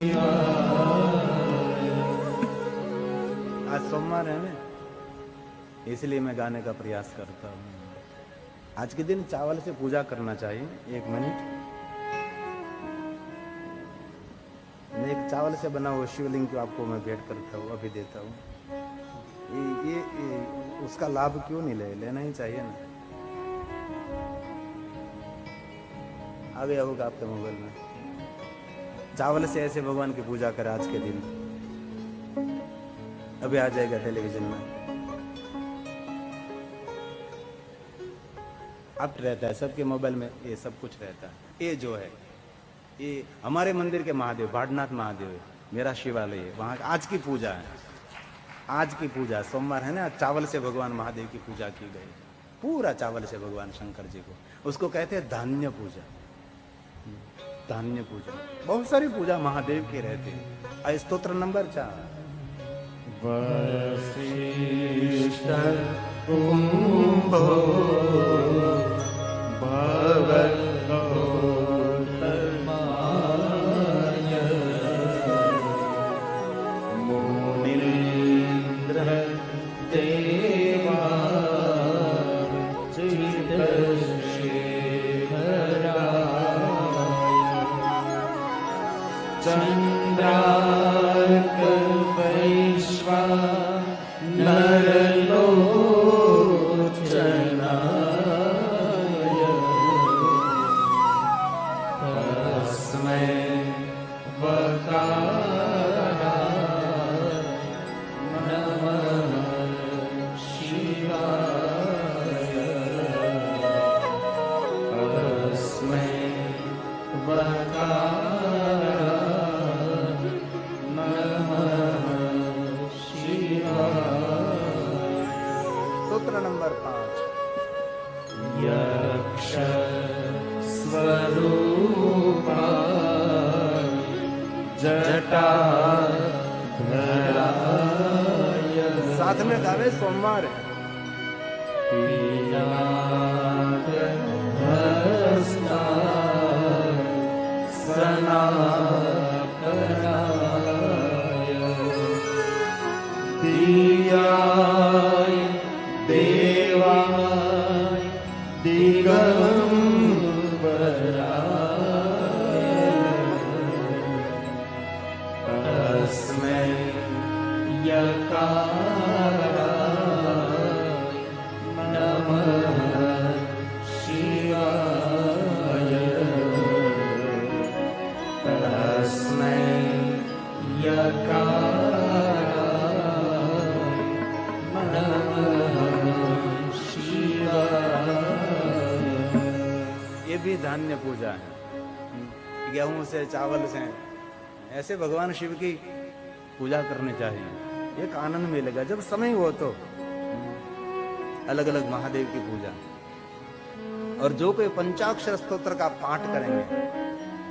आज सोमवार है ना, इसलिए मैं गाने का प्रयास करता हूँ। आज के दिन चावल से पूजा करना चाहिए। 1 मिनट, मैं एक चावल से बना हुआ शिवलिंग को आपको मैं भेंट करता हूँ, अभी देता हूँ। ये उसका लाभ क्यों नहीं लेना ही चाहिए ना। आ गया होगा आपके मोबाइल में। चावल से ऐसे भगवान की पूजा करें आज के दिन, अभी आ जाएगा टेलीविजन में। अब रहता है सबके मोबाइल में, ये सब कुछ रहता है। ये जो है ये हमारे मंदिर के महादेव, भाडनाथ महादेव है, मेरा शिवालय है, वहां आज की पूजा है। आज की पूजा सोमवार है ना, चावल से भगवान महादेव की पूजा की गई, पूरा चावल से भगवान शंकर जी को। उसको कहते हैं धान्य पूजा। धान्य पूजा, बहुत सारी पूजा महादेव के रहते हैं। स्तोत्र नंबर 4। वसिष्ठ कुंभो भगवतोत्तमाय मुनीन्द्र देवार्चितशेखराय चन्द्रार्क वैश्वानरलोचनाय तस्मै वकाराय नमः शिवाय तस्मै वकाराय नमः शिवाय। स्तोत्र नंबर 5। यक्ष स्वरूपाय जटाधराय साथ में गावे, सोमवार है। पिनाकहस्ताय सनातनाय दियाय देवाय दिगंबराय तस्मै यकाराय नमः शिवाय तस्मै यकाराय नमः शिवाय। ये भी धान्य पूजा है। गेहूं से, चावल से, ऐसे भगवान शिव की पूजा करनी चाहिए। एक आनंद मिलेगा जब समय हो तो। अलग अलग महादेव की पूजा। और जो कोई पंचाक्षर स्तोत्र का पाठ करेंगे,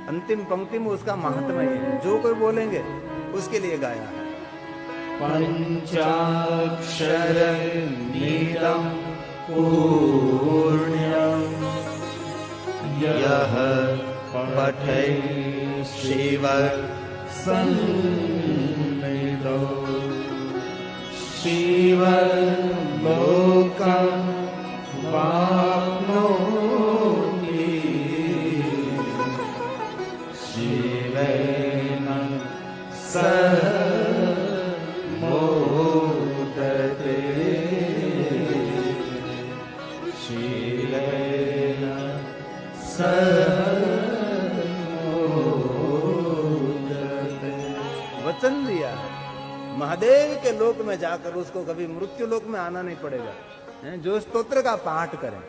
अंतिम पंक्ति में उसका महात्म्य है, जो कोई बोलेंगे उसके लिए गाया है। पंचाक्षर नीलम पुण्यम यः पठै शिव सन्निधौ शिवलोकं वाप्नोति शिवेन सह मोदते शिवेन सह मोदते। वचन दिया है, महादेव के लोक में जाकर उसको कभी मृत्यु लोक में आना नहीं पड़ेगा। जो स्तोत्र का पाठ करें।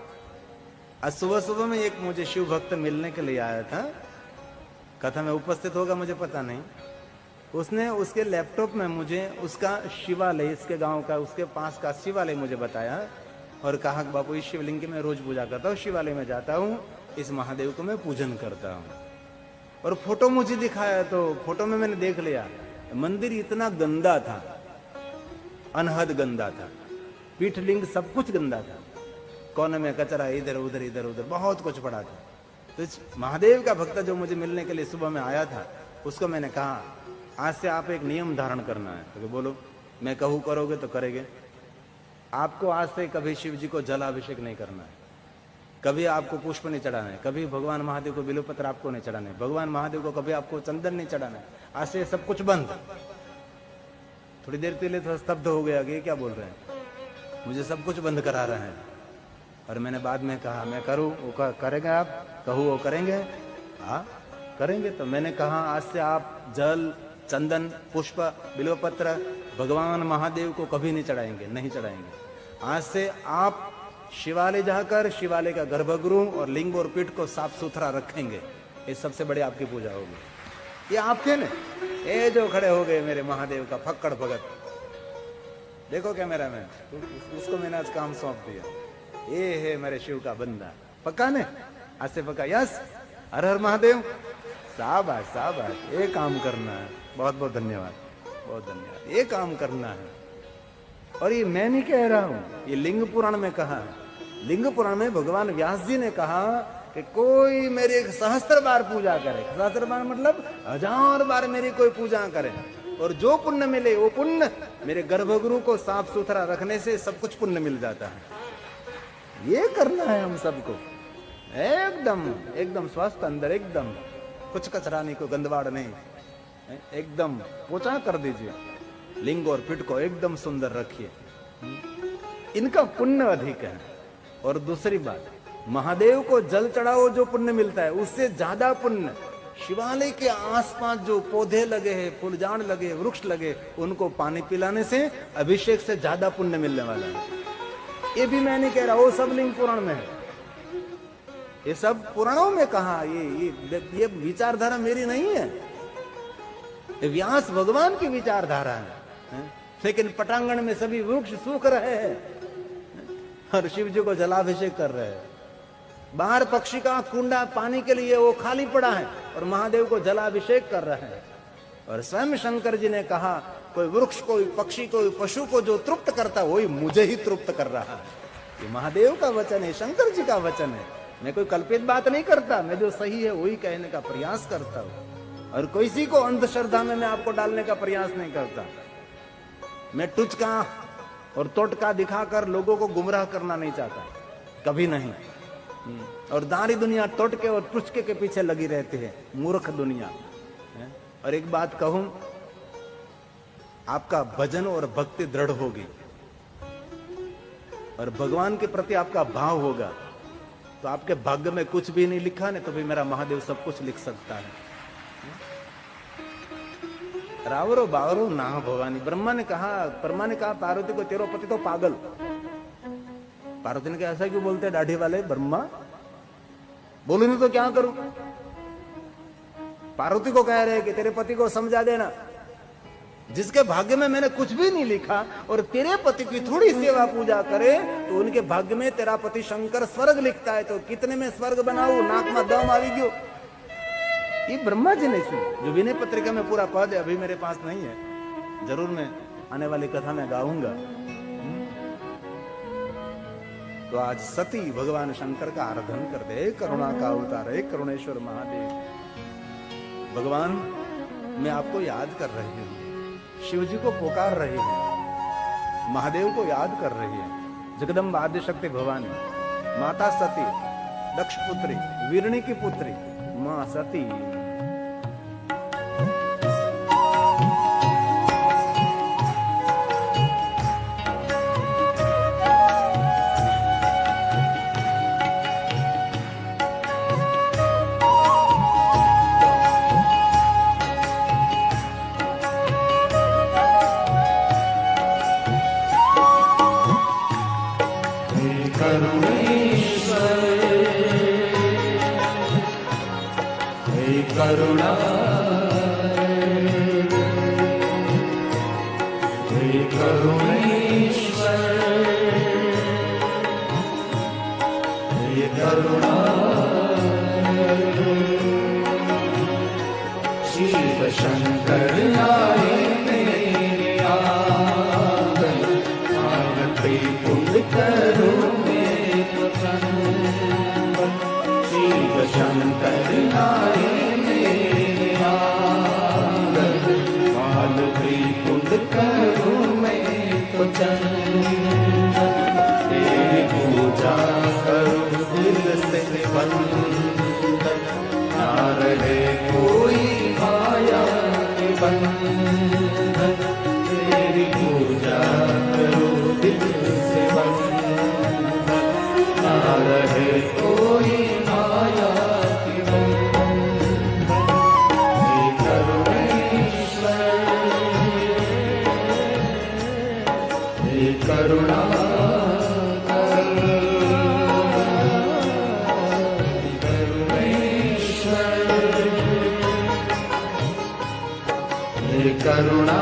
आज सुबह सुबह में एक मुझे शिव भक्त मिलने के लिए आया था, कथा में उपस्थित होगा मुझे पता नहीं। उसने उसके लैपटॉप में मुझे उसका शिवालय, इसके गांव का, उसके पास का शिवालय मुझे बताया और कहा कि बापू इस शिवलिंग की मैं रोज पूजा करता हूँ, शिवालय में जाता हूँ, इस महादेव को मैं पूजन करता हूँ। और फोटो मुझे दिखाया तो फोटो में मैंने देख लिया, मंदिर इतना गंदा था, अनहद गंदा था, पीठलिंग सब कुछ गंदा था, कोने में कचरा इधर उधर इधर उधर बहुत कुछ पड़ा था। तो इस महादेव का भक्त जो मुझे मिलने के लिए सुबह में आया था, उसको मैंने कहा आज से आप एक नियम धारण करना है। तो बोलो, मैं कहूँ करोगे तो करेंगे। आपको आज से कभी शिव जी को जलाभिषेक नहीं करना है, कभी आपको पुष्प नहीं चढ़ाना है, कभी भगवान महादेव को बिल्वपत्र आपको नहीं चढ़ाना है, भगवान महादेव को कभी आपको चंदन नहीं चढ़ाना है। आज से सब कुछ बंद। थोड़ी देर के लिए थोड़ा स्तब्ध हो गया कि ये क्या बोल रहे हैं, मुझे सब कुछ बंद करा रहे हैं। और मैंने बाद में कहा मैं करूँ, वो करेंगे आप, कहूँ वो करेंगे, हाँ करेंगे। तो मैंने कहा आज से आप जल, चंदन, पुष्प, बिल्वपत्र भगवान महादेव को कभी नहीं चढ़ाएंगे, नहीं चढ़ाएंगे। आज से आप शिवालय जाकर शिवालय का गर्भगृह और लिंग और पीठ को साफ सुथरा रखेंगे। ये सबसे बड़ी आपकी पूजा होगी। ये आप थे ना, ये जो खड़े हो गए मेरे महादेव का फक्कड़ भगत, देखो कैमरा मैन, उसको मैंने आज काम सौंप दिया। ये है मेरे शिव का बंदा, पक्का ने, आज से पक्का। यस, हर हर महादेव, शाबाश शाबाश, ये काम करना है। बहुत बहुत धन्यवाद, बहुत धन्यवाद। ये काम करना है। और ये मैं नहीं कह रहा हूं, ये लिंग पुराण में कहा है। लिंग पुराण में भगवान व्यास जी ने कहा कि कोई मेरी सहस्त्र बार पूजा करे, सहस्त्र बार मतलब 1000 बार मेरी कोई पूजा करे, और जो पुण्य मिले वो पुण्य मेरे गर्भगृह को साफ सुथरा रखने से सब कुछ पुण्य मिल जाता है। ये करना है हम सबको, एकदम एकदम स्वस्थ अंदर, एकदम कुछ कचरा नहीं, कोई गंदवाड़ नहीं, एकदम पोछा कर दीजिए। लिंग और पीठ को एकदम सुंदर रखिए, इनका पुण्य अधिक है। और दूसरी बात, महादेव को जल चढ़ाओ, जो पुण्य मिलता है उससे ज्यादा पुण्य शिवालय के आसपास जो पौधे लगे हैं, फूलझाड़ लगे, वृक्ष लगे, उनको पानी पिलाने से, अभिषेक से ज्यादा पुण्य मिलने वाला है। ये भी मैं नहीं कह रहा, वो सब लिंग पुराण में है, ये सब पुराणों में कहा। ये विचारधारा मेरी नहीं है, ये व्यास भगवान की विचारधारा है। लेकिन पटांगण में सभी वृक्ष सूख रहे हैं और शिव जी को जलाभिषेक कर रहे हैं। बाहर पक्षी का कुंडा पानी के लिए वो खाली पड़ा है और महादेव को जलाभिषेक कर रहे हैं। और स्वयं शंकर जी ने कहा, कोई वृक्ष, कोई पक्षी, कोई पशु को जो तृप्त करता वही मुझे ही तृप्त कर रहा है। ये महादेव का वचन है, शंकर जी का वचन है। मैं कोई कल्पित बात नहीं करता, मैं जो सही है वही कहने का प्रयास करता हूं। और किसी को अंधश्रद्धा में मैं आपको डालने का प्रयास नहीं करता। मैं टुचका और तोटका दिखाकर लोगों को गुमराह करना नहीं चाहता, कभी नहीं। और दारी दुनिया तोटके और टुचके के पीछे लगी रहती है, मूर्ख दुनिया। और एक बात कहूं, आपका भजन और भक्ति दृढ़ होगी और भगवान के प्रति आपका भाव होगा तो आपके भाग्य में कुछ भी नहीं लिखा, नहीं तो भी मेरा महादेव सब कुछ लिख सकता है। रावरो बावरो ना भवानी, ब्रह्मा ने कहा, ब्रह्मा ने कहा पार्वती को, तेरो पति तो पागल। पार्वती ने कहा ऐसा क्यों बोलते दाढ़ी वाले ब्रह्मा, बोलू नहीं तो क्या करूं। पार्वती को कह रहे कि तेरे पति को समझा देना, जिसके भाग्य में मैंने कुछ भी नहीं लिखा और तेरे पति की थोड़ी सेवा पूजा करे तो उनके भाग्य में तेरा पति शंकर स्वर्ग लिखता है, तो कितने में स्वर्ग बनाऊ, नाक में दम आ गयो। ये ब्रह्मा जी ने सुनी। जो विनय पत्रिका में पूरा पद है, अभी मेरे पास नहीं है, जरूर मैं आने वाली कथा में गाऊंगा। तो आज सती भगवान शंकर का आराधन कर दे, करुणा का अवतार है करुणेश्वर महादेव। भगवान मैं आपको याद कर रही हूं, शिव जी को पुकार रही है, महादेव को याद कर रही है। जगदम्बा आद्य शक्ति भवानी, माता सती, दक्ष पुत्री, वीरणी की पुत्री मां सती। करुणा हे करुणेश्वर, हे करुणा शिव शंकर आए मेरे आंगन, आरती पुण्य करो मेरे पसंद। शिव शंकर आए मेरे आंगन, करुणा करुणा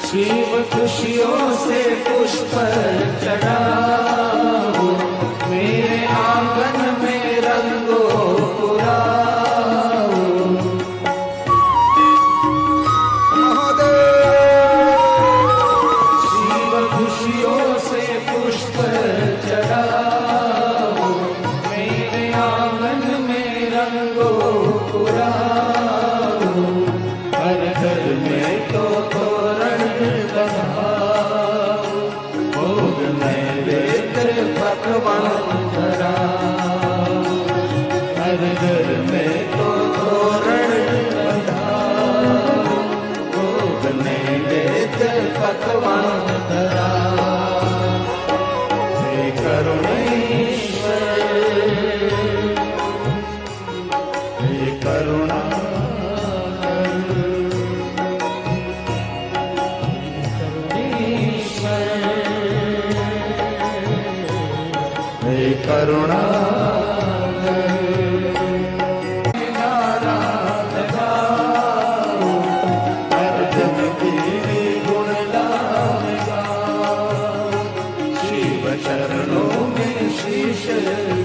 शिव खुशियों से पुष्प चढ़ाओ, मेरे आंगन में रंगो पुराओ। शिव खुशियों से पुष्प चढ़ाओ, मेरे आंगन में रंगो पुराओ। हर घर में तो भोग नैवेद्य पकवान धराओ, हर घर में तो तोरण बंधाओ। भोग नैवेद्य पकवान धराओ। हे करुणेश्वर, हे करुणा करुणा गुण शिव चरणों में शीश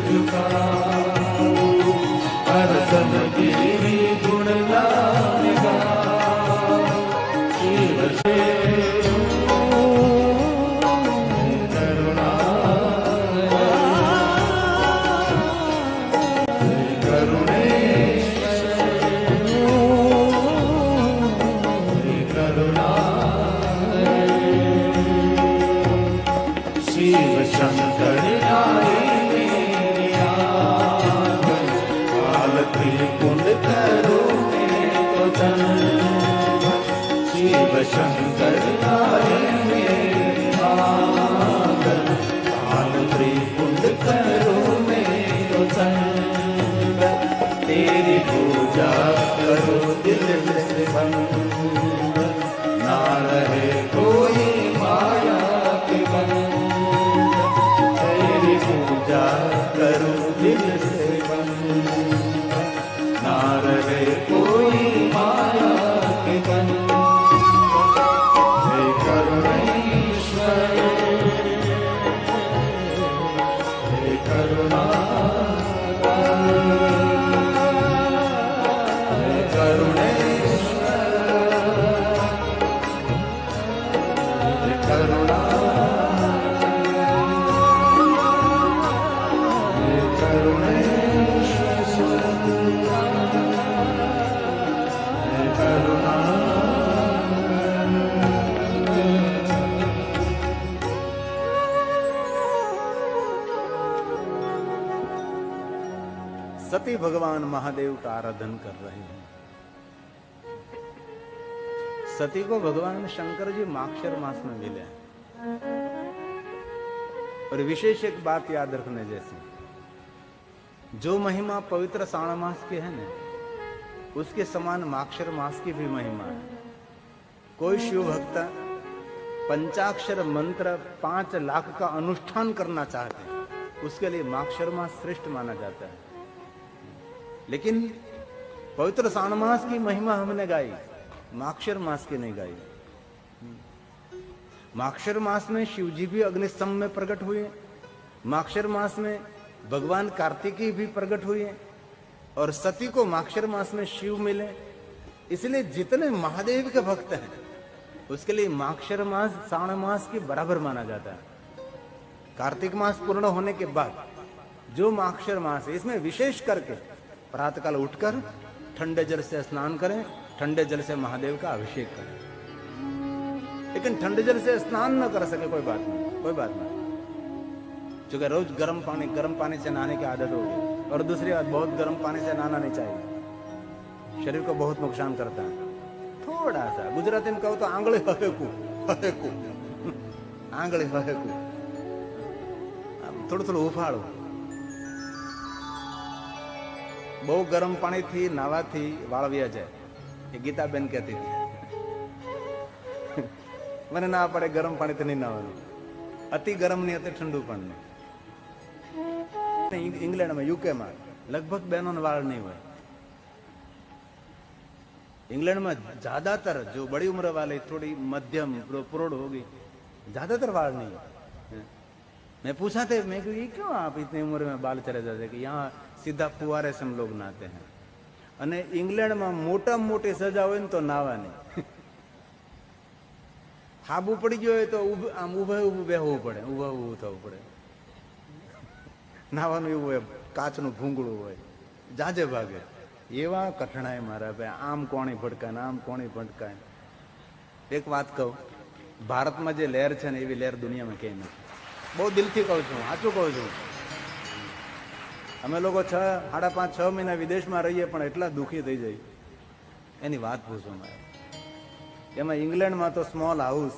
झुकाओ। हरदम गिरी गुण शिव शिव शंकर आए मेरे आंगन, आलती कुंड करो तो शिव शंकर आए मेरे आंगन, आलती कुंड करो तो तेरी पूजा करो दिल से बंद, ना रहे कोई माया के बंद। पूजा करो दिल से बंद, ना रहे कोई माया के बंद। हे करुणेश्वर, हे करुणा, हे करुणेश्वर, हे करुणा। सती भगवान महादेव का आराधन कर रहे हैं। सती को भगवान शंकर जी माक्षर मास में मिले। और विशेष एक बात याद रखने जैसी, जो महिमा पवित्र साण मास की है ना, उसके समान माक्षर मास की भी महिमा है। कोई शिव भक्त पंचाक्षर मंत्र 5 लाख का अनुष्ठान करना चाहते हैं, उसके लिए माक्षर मास श्रेष्ठ माना जाता है। लेकिन पवित्र साण मास की महिमा हमने गाई, माक्षर मास की नहीं गाई। माक्षर मास में शिव जी भी अग्निस्तंभ में प्रकट हुए, माक्षर मास में भगवान कार्तिकेय भी प्रकट हुए, और सती को माक्षर मास में शिव मिले। इसलिए जितने महादेव के भक्त हैं उसके लिए माक्षर मास साण मास के बराबर माना जाता है। कार्तिक मास पूर्ण होने के बाद जो माक्षर मास है, इसमें विशेष करके प्रातःकाल उठकर ठंडे जल से स्नान करें, ठंडे जल से महादेव का अभिषेक करें, लेकिन ठंडे जल से स्नान न कर सके, कोई बात नहीं, कोई बात नहीं। क्योंकि रोज गर्म पानी से नहाने की आदत होगी। और दूसरी बात, बहुत गर्म पानी से नहाना नहीं चाहिए, शरीर को बहुत नुकसान करता है। थोड़ा सा गुजराती में कहो तो आंगળી હહેકું આંગળી હહેકું, થોડું થોડું ઉફાળો। બહુ ગરમ પાણીથી નાવાથી વાળ વ્યા જાય, એ ગીતાબેન કહેતી હતી। મને ના પડે ગરમ પાણીથી નહીં નાવાનું, અતિ ગરમ નહીં અતિ ઠંડુ પણ નહીં। इंग्लैंड में यूके में लगभग बहनों वाल नहीं हुए। इंग्लैंड में ज्यादातर जो बड़ी उम्र वाले, थोड़ी मध्यम प्रौढ़ होगी, ज्यादातर वाल नहीं है। मैं पूछा थे, मैं ये क्यों आप इतनी उम्र में बाल चले जाते, कि यहाँ सीधा फुवारे से हम लोग नहाते हैं। અને इंग्लैंड में मोटा मोटी सजा हो तो नावा नहीं, हाबू पड़ी गयो હોય તો આમ ઊભા ઊભું બેહવું પડે, ઊભા ઊભું થવું પડે। નાવાનું એવું હોય, કાચનું ભૂંગળું હોય, જાજે ભાગે। એવા કઠણાય મારા ભાઈ, આમ કોણી ભટકાય ને આમ કોણી ભટકાય। એક વાત કહું, ભારતમાં જે લહેર છે ને એવી લહેર દુનિયામાં ક્યાંય નથી। બહુ દિલથી કહું છું, સાચું કહું છું। અમે લોકો 5.5-6 મહિના વિદેશમાં રહીએ પણ એટલા દુઃખી થઈ જાય, એની વાત પૂછો મારે। એમાં ઇંગ્લેન્ડમાં તો સ્મોલ હાઉસ,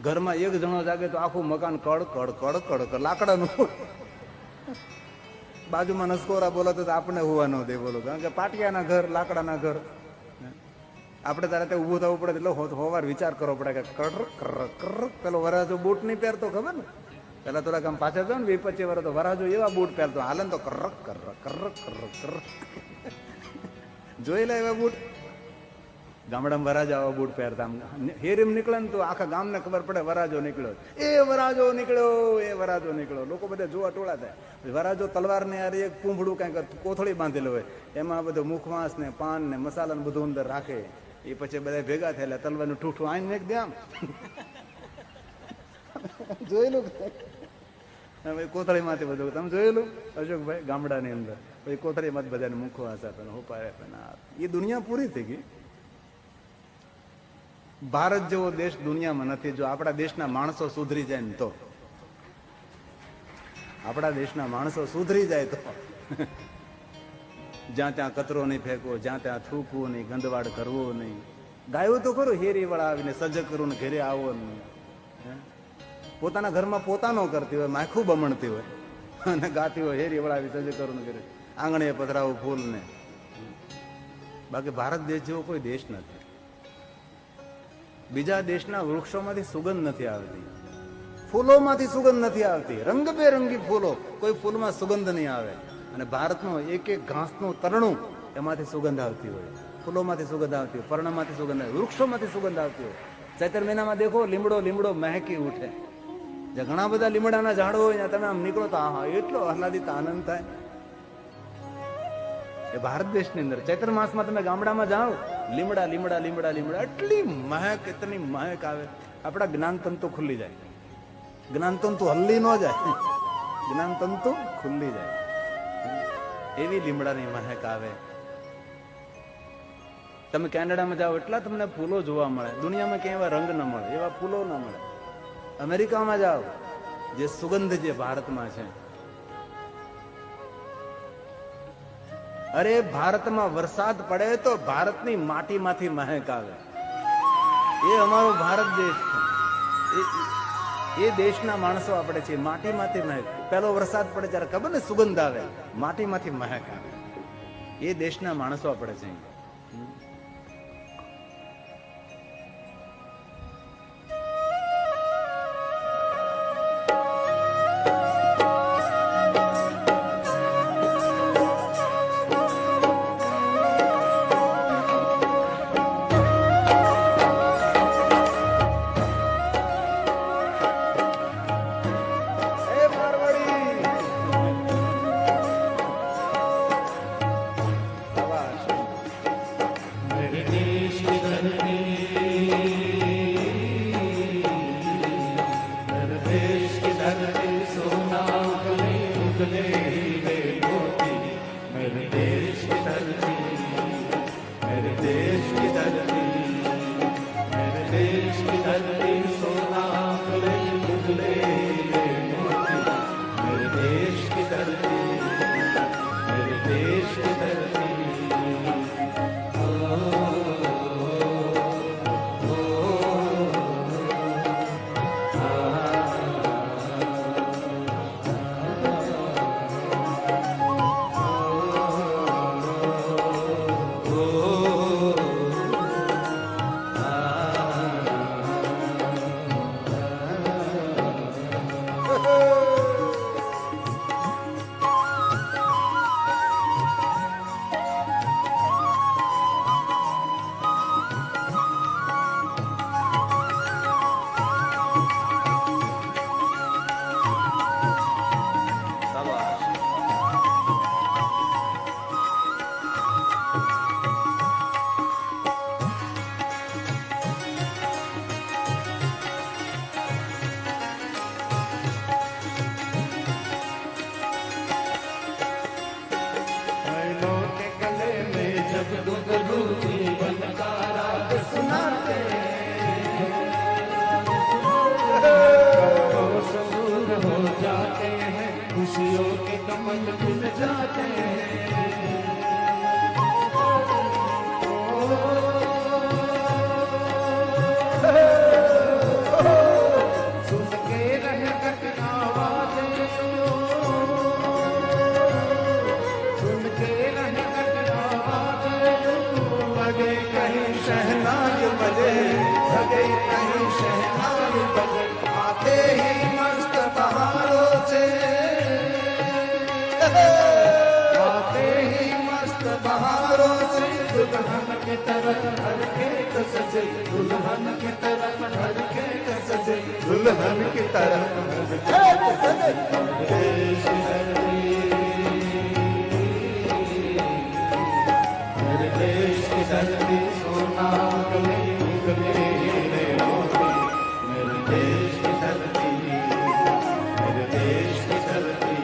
ઘરમાં એક જણો જાગે તો આખું મકાન કડ કડ કડ કડ લાકડાનું। બાજુમાં નસકોરા બોલાતો તો આપણે હોવા ન દે, બોલો, કારણ કે પાટિયાના ઘર, લાકડાના ઘર। આપણે તારે ત્યાં ઊભું થવું પડે, એટલે હોવાર વિચાર કરવો પડે કે કર કર કર। પેલો વરાજો બૂટ નહીં પહેરતો, ખબર ને? પેલા થોડાક આમ પાછળ જાવ ને 20-25 વર્ષ, તો વરાજો એવા બૂટ પહેરતો, હાલે તો કર કર કર કર કર। જોયેલા એવા બૂટ ગામડામાં વરાજા આવા બૂટ પહેરતા, હેરીમ નીકળે ને તો આખા ગામને ખબર પડે વરાજો નીકળ્યો, એ વરાજો નીકળ્યો, એ વરાજો નીકળ્યો। લોકો બધા જોવા ટોળા થાય। વરાજો તલવાર ને યાર એક પૂંભડું કઈક કોથળી બાંધેલું હોય, એમાં બધું મુખવાસ ને પાન ને મસાલા ને બધું અંદર રાખે। એ પછી બધા ભેગા થયેલા તલવારનું ઠૂઠું આઈને એક દે આમ જોયેલું કોથળીમાંથી બધું, તમે જોયેલું અશોકભાઈ? ગામડાની અંદર પછી કોથળીમાંથી બધાને મુખવાસ આપે, હોપાય આપે। એ દુનિયા પૂરી થઈ ગઈ। ભારત જેવો દેશ દુનિયામાં નથી। જો આપણા દેશના માણસો સુધરી જાય ને તો, આપણા દેશના માણસો સુધરી જાય તો જ્યાં ત્યાં કચરો નહીં ફેંકવો, જ્યાં ત્યાં થૂકવું નહીં, ગંદવાડ કરવો નહીં। ગાયું તો ખરું, હેરી વાળા આવીને સજગ કરવું ને ઘરે આવો નહીં। પોતાના ઘરમાં પોતાનો કરતી હોય, માખું બમણતી હોય અને ગાતી હોય, હેરી વાળા આવી સજગ કરવું ઘરે, આંગણે પધરાવું ફૂલ ને। બાકી ભારત દેશ જેવો કોઈ દેશ નથી। બીજા દેશના વૃક્ષોમાંથી સુગંધ નથી આવતી, ફૂલોમાંથી સુગંધ નથી આવતી, રંગબેરંગી ફૂલો, કોઈ ફૂલમાં સુગંધ નહીં આવે। અને ભારતનું એક એક ઘાસનું તરણું એમાંથી સુગંધ આવતી હોય, ફૂલોમાંથી સુગંધ આવતી હોય, પર્ણમાંથી સુગંધ આવે, વૃક્ષોમાંથી સુગંધ આવતી હોય। ચૈત્ર મહિનામાં દેખો, લીમડો લીમડો મહેકી ઉઠે। જ્યાં ઘણા બધા લીમડાના ઝાડો હોય ત્યાં તમે આમ નીકળો તો આહા, એટલો આહલાદિત આનંદ થાય। એ ભારત દેશની અંદર ચૈત્ર માસમાં તમે ગામડામાં જાઓ, લીમડા લીમડા લીમડા લીમડા, એટલી મહેક, એટલી મહેક આવે, આપણા જ્ઞાન તંતુ ખુલ્લી જાય। જ્ઞાન તંતુ હલ્લી ન જાય, જ્ઞાન તંતુ ખુલ્લી જાય, એવી લીમડાની મહેક આવે। તમે કેનેડામાં જાઓ, એટલા તમને ફૂલો જોવા મળે, દુનિયામાં ક્યાંય એવા રંગ ન મળે, એવા ફૂલો ન મળે। અમેરિકામાં જાઓ, જે સુગંધ જે ભારતમાં છે, અરે ભારતમાં વરસાદ પડે તો ભારતની માટીમાંથી મહેક આવે। એ અમારો ભારત દેશ છે, એ દેશના માણસો આપણે છીએ। માટીમાંથી મહેક, પેલો વરસાદ પડે ત્યારે ખબર ને સુગંધ આવે, માટીમાંથી મહેક આવે। એ દેશના માણસો આપણે છીએ। मन फिस जाते सुन के रह घटना वादे सुन के रह घटना वादे लगे कहीं शहनाई बजे, लगे कहीं शहनाई बजे, आते ही मस्त बहारों से, आते ही मस्त बहारों से, दुल्हन की तरह हल्के सजे दुल्हन की तरह हल्के सजे दुल्हन की तरह सजे। देश धरती मेरे देश की धरती सोना गले गले हीरे मोती मेरे देश की धरती मेरे देश की धरती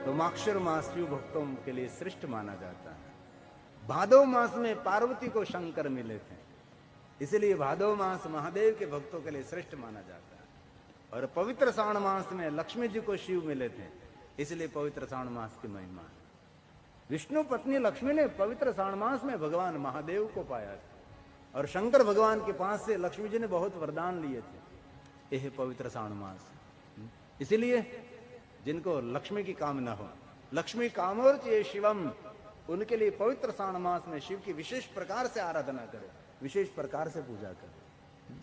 तो माक्षर मास शिव भक्तों के लिए श्रेष्ठ माना जाता है। भादव मास में पार्वती को शंकर मिले थे, इसलिए भादव मास महादेव के भक्तों के लिए श्रेष्ठ माना जाता है। और पवित्र श्रावण मास में लक्ष्मी जी को शिव मिले थे, इसलिए पवित्र श्रावण मास की महिमा है। विष्णु पत्नी लक्ष्मी ने पवित्र श्रावण मास में भगवान महादेव को पाया था, और शंकर भगवान के पास से लक्ष्मी जी ने बहुत वरदान लिए थे। यह पवित्र श्रावण मास, इसीलिए जिनको लक्ष्मी की कामना हो, लक्ष्मी कामोर्चये शिवम, उनके लिए पवित्र श्रावण मास में शिव की विशेष प्रकार से आराधना करें, विशेष प्रकार से पूजा करें।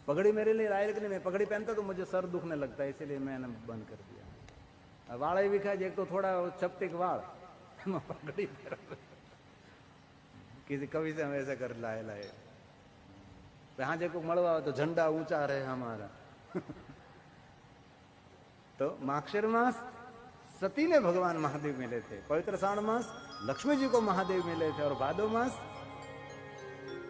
पगड़ी मेरे लिए लायक नहीं, मैं पगड़ी पहनता तो मुझे सर दुखने लगता है, इसीलिए मैंने बंद कर दिया। वाड़ भी खाए एक तो थोड़ा चपटे के वाड़ पगड़ी किसी कवि से हम ऐसा कर लाए हाँ जो मड़वा तो झंडा ऊंचा रहे हमारा। तो माक्षर मास सती ने भगवान महादेव मिले थे, पवित्र श्रावण मास लक्ष्मी जी को महादेव मिले थे, और भादव मास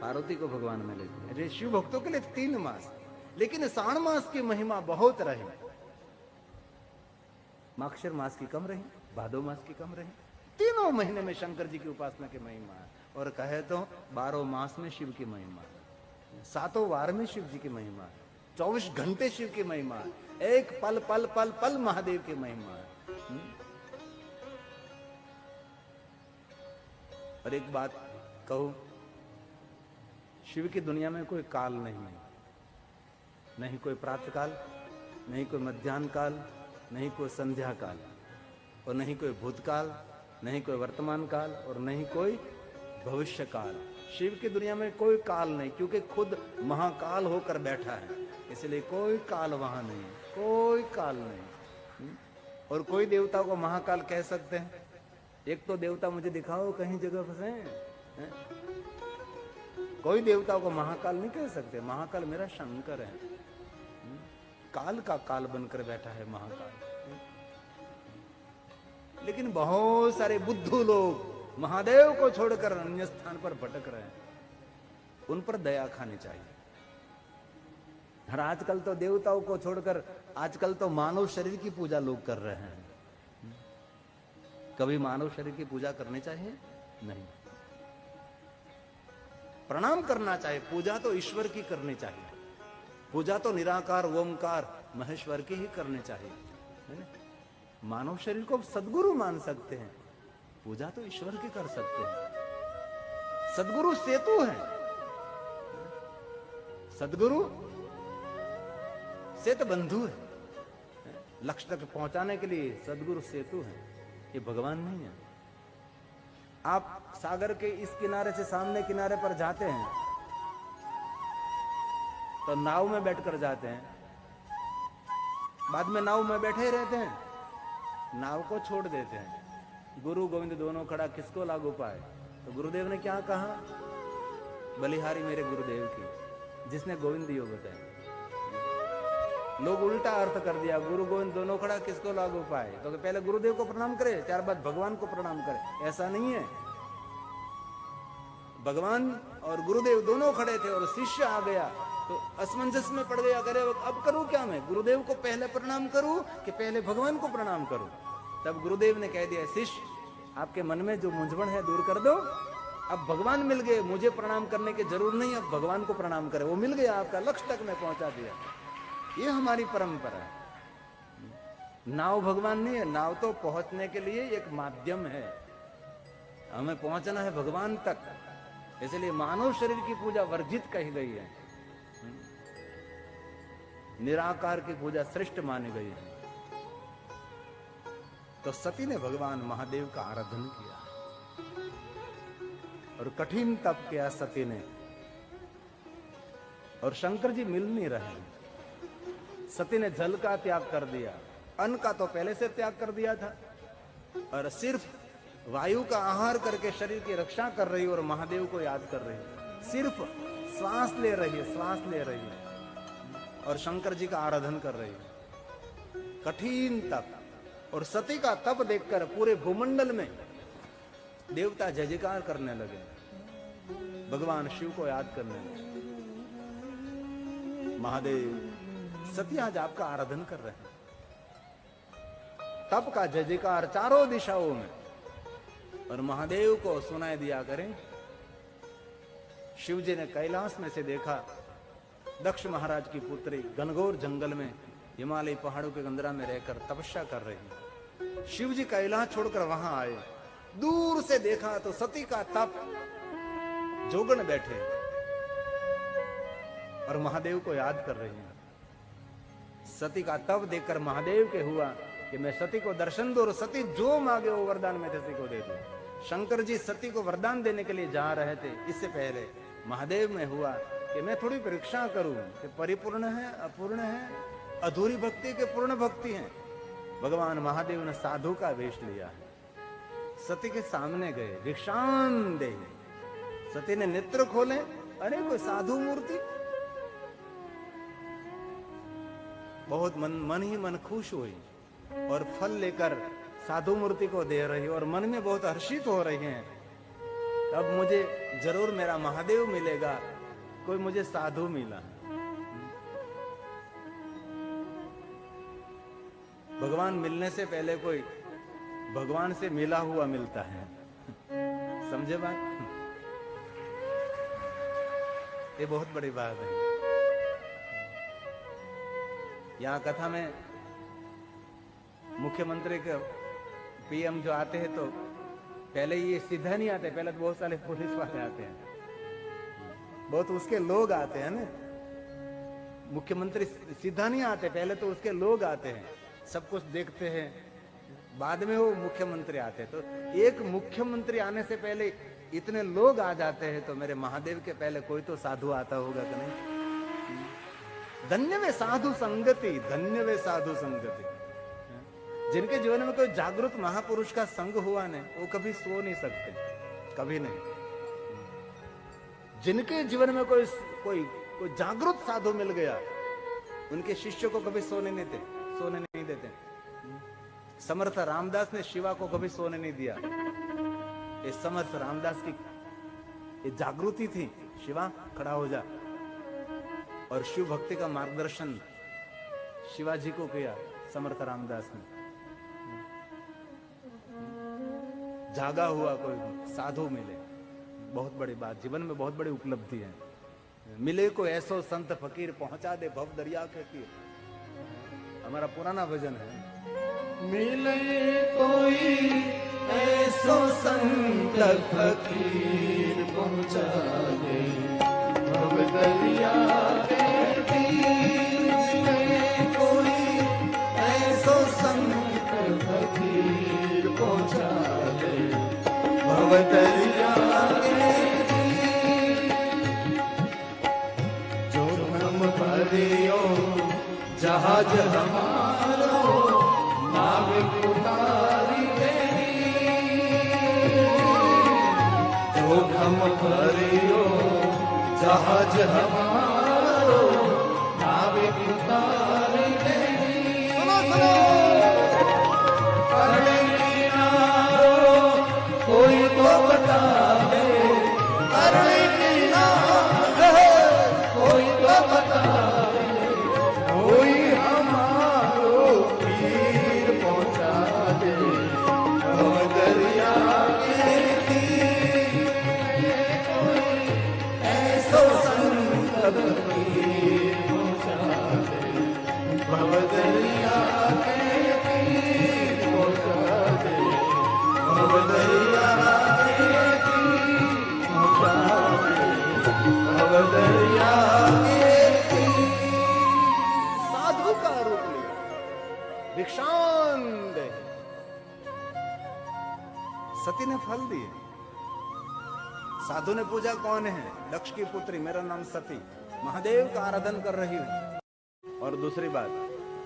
पार्वती को भगवान मिले थे। ये शिव भक्तों के लिए 3 मास, लेकिन श्रावण मास की महिमा बहुत रही। माक्षर मास की कम रही, भादव मास की कम रही। तीनों महीने में शंकर जी की उपासना की महिमा है, और कहे तो 12 मास में शिव की महिमा है, 7 वार में शिव जी की महिमा है, 24 घंटे शिव की महिमा है, एक पल पल पल पल महादेव की महिमा है। और एक बात कहूं, शिव की दुनिया में कोई काल नहीं है, नहीं कोई प्रातः काल, नहीं कोई मध्याह्न काल, नहीं कोई संध्या काल, और नहीं कोई भूतकाल, नहीं कोई वर्तमान काल, और नहीं कोई भविष्य काल। शिव की दुनिया में कोई काल नहीं, क्योंकि खुद महाकाल होकर बैठा है, इसलिए कोई काल वहां नहीं, कोई काल नहीं। और कोई देवता को महाकाल कह सकते हैं? एक तो देवता मुझे दिखाओ कहीं जगह फंसे हैं? कोई देवता को महाकाल नहीं कह सकते। महाकाल मेरा शंकर है, काल का काल बनकर बैठा है महाकाल। लेकिन बहुत सारे बुद्धू लोग महादेव को छोड़कर अन्य स्थान पर भटक रहे हैं, उन पर दया खानी चाहिए। और आजकल तो देवताओं को छोड़कर आजकल तो मानव शरीर की पूजा लोग कर रहे हैं। कभी मानव शरीर की पूजा करनी चाहिए? नहीं। प्रणाम करना चाहिए, पूजा तो ईश्वर की करनी चाहिए। पूजा तो निराकार ओमकार महेश्वर की ही करनी चाहिए, है ना? मानव शरीर को सदगुरु मान सकते हैं, पूजा तो ईश्वर की कर सकते हैं। सदगुरु सेतु है, सदगुरु सेतु बंधु है, लक्ष्य तक पहुंचाने के लिए सदगुरु सेतु है, ये भगवान नहीं है। आप सागर के इस किनारे से सामने किनारे पर जाते हैं तो नाव में बैठकर जाते हैं, बाद में नाव में बैठे ही रहते हैं, नाव को छोड़ देते हैं। गुरु गोविंद दोनों खड़ा, किसको लागू पाए? तो गुरुदेव ने क्या कहा? बलिहारी मेरे गुरुदेव की, जिसने गोविंद योग बताया। लोग उल्टा अर्थ कर दिया, गुरु गोविंद दोनों खड़ा, किसको लागू पाए? तो पहले गुरुदेव को प्रणाम करे, त्यारबाद भगवान को प्रणाम करे। ऐसा नहीं है। भगवान और गुरुदेव दोनों खड़े थे और शिष्य आ गया तो असमंजस में पड़ गया, करे अब करूं क्या मैं? गुरुदेव को पहले प्रणाम करूं कि पहले भगवान को प्रणाम करूं? तब गुरुदेव ने कह दिया, शिष्य आपके मन में जो मुंझवण है दूर कर दो। अब भगवान मिल गए, मुझे प्रणाम करने की जरूर नहीं, अब भगवान को प्रणाम करे। वो मिल गया, आपका लक्ष्य तक मैं पहुंचा दिया। ये हमारी परंपरा है। नाव भगवान नहीं है, नाव तो पहुंचने के लिए एक माध्यम है, हमें पहुंचना है भगवान तक। इसलिए मानव शरीर की पूजा वर्जित कही गई है, निराकार की पूजा श्रेष्ठ मानी गई है। तो सती ने भगवान महादेव का आराधन किया और कठिन तप किया सती ने, और शंकर जी मिल नहीं रहे। सती ने जल का त्याग कर दिया, अन्न का तो पहले से त्याग कर दिया था, और सिर्फ वायु का आहार करके शरीर की रक्षा कर रही है और महादेव को याद कर रही है। सिर्फ श्वास ले रही है, श्वास ले रही है और शंकर जी का आराधन कर रही है। कठिन तप, और सती का तप देखकर पूरे भूमंडल में देवता जय जयकार करने लगे, भगवान शिव को याद करने लगे। महादेव, सती आज आपका आराधन कर रहे हैं। तप का जय जयकार चारों दिशाओं में, और महादेव को सुनाई दिया करें। शिव जी ने कैलाश में से देखा, दक्ष महाराज की पुत्री घनघोर जंगल में हिमालय पहाड़ों के गंदरा में रहकर तपस्या कर रही है। शिव जी कैलाश छोड़कर वहां आए, दूर से देखा तो सती का तप जोगन बैठे और महादेव को याद कर रही हैं। सती का तप देखकर महादेव के हुआ कि मैं सती को दर्शन दूं और सती जो मांगे वो वरदान मैं सती को दे दूं। शंकर जी सती को वरदान देने के लिए जा रहे थे, इससे पहले महादेव में हुआ कि मैं थोड़ी परीक्षा करूं कि परिपूर्ण है, अपूर्ण है, अधूरी भक्ति के पूर्ण भक्ति है। भगवान महादेव ने साधु का वेश लिया है, सती के सामने गए, भिक्षान दे। सती ने नेत्र खोले, अरे कोई साधु मूर्ति। बहुत मन ही मन खुश हुई और फल लेकर साधु मूर्ति को दे रही और मन में बहुत हर्षित हो रही हैं। अब मुझे जरूर मेरा महादेव मिलेगा, कोई मुझे साधु मिला। भगवान मिलने से पहले कोई भगवान से मिला हुआ मिलता है, समझे बात? ये बहुत बड़ी बात है। यहाँ कथा में मुख्यमंत्री के पीएम जो आते हैं तो पहले ये सीधा नहीं आते, पहले तो बहुत सारे पुलिस वाले आते हैं, बहुत उसके लोग आते हैं ना। मुख्यमंत्री सीधा नहीं आते, पहले तो उसके लोग आते हैं, सब कुछ देखते हैं, बाद में वो मुख्यमंत्री आते हैं। तो एक मुख्यमंत्री आने से पहले इतने लोग आ जाते हैं, तो मेरे महादेव के पहले कोई तो साधु आता होगा कि नहीं? धन्य वे साधु संगति, धन्य वे साधु संगति। जिनके जीवन में कोई जागृत महापुरुष का संग हुआ नहीं, वो कभी सो नहीं सकते, कभी नहीं। जिनके जीवन में कोई जागृत साधु मिल गया, उनके शिष्यों को कभी सोने नहीं देते। समर्थ रामदास ने शिवा को कभी सोने नहीं दिया। ये समर्थ रामदास की ये जागृति थी, शिवा खड़ा हो जा। और शिव भक्ति का मार्गदर्शन शिवाजी को किया समर्थ रामदास ने। जागा हुआ कोई साधु मिले, बहुत बड़ी बात, जीवन में बहुत बड़ी उपलब्धि है। मिले को ऐसो संत फकीर, पहुंचा दे भव दरिया के तीर। हमारा पुराना भजन है। मिले कोई ऐसो संत फकीर, पहुंचा दे भव दरिया के तीर। मिले कोई ऐसो संत फकीर, पहुंचा दे भव दरिया के तीर। जो हम भरियो जहाज हमारो, नाविक उतारी देनी। जो हम भरियो जहाज हमारो नाविक उतारे नहीं। सुनो सुनो, अरे किनारो कोई तो बता दे, अरे किनारो कोई तो बता दे, कोई हमारो तीर पहुंचा दे, हम दरिया के तीर कोई ऐसो संकट तीर पहुंचा दे, भव दरिया के तीर पहुंचा दे, भव दरिया के तीर पहुंचा दे, भव दरिया के तीर। साधु का रूप लिया, भिक्षान दे। सती ने फल दिए। साधु ने पूछा कौन है? दक्ष की पुत्री, मेरा नाम सती, महादेव का आराधन कर रही हूं। और दूसरी बात,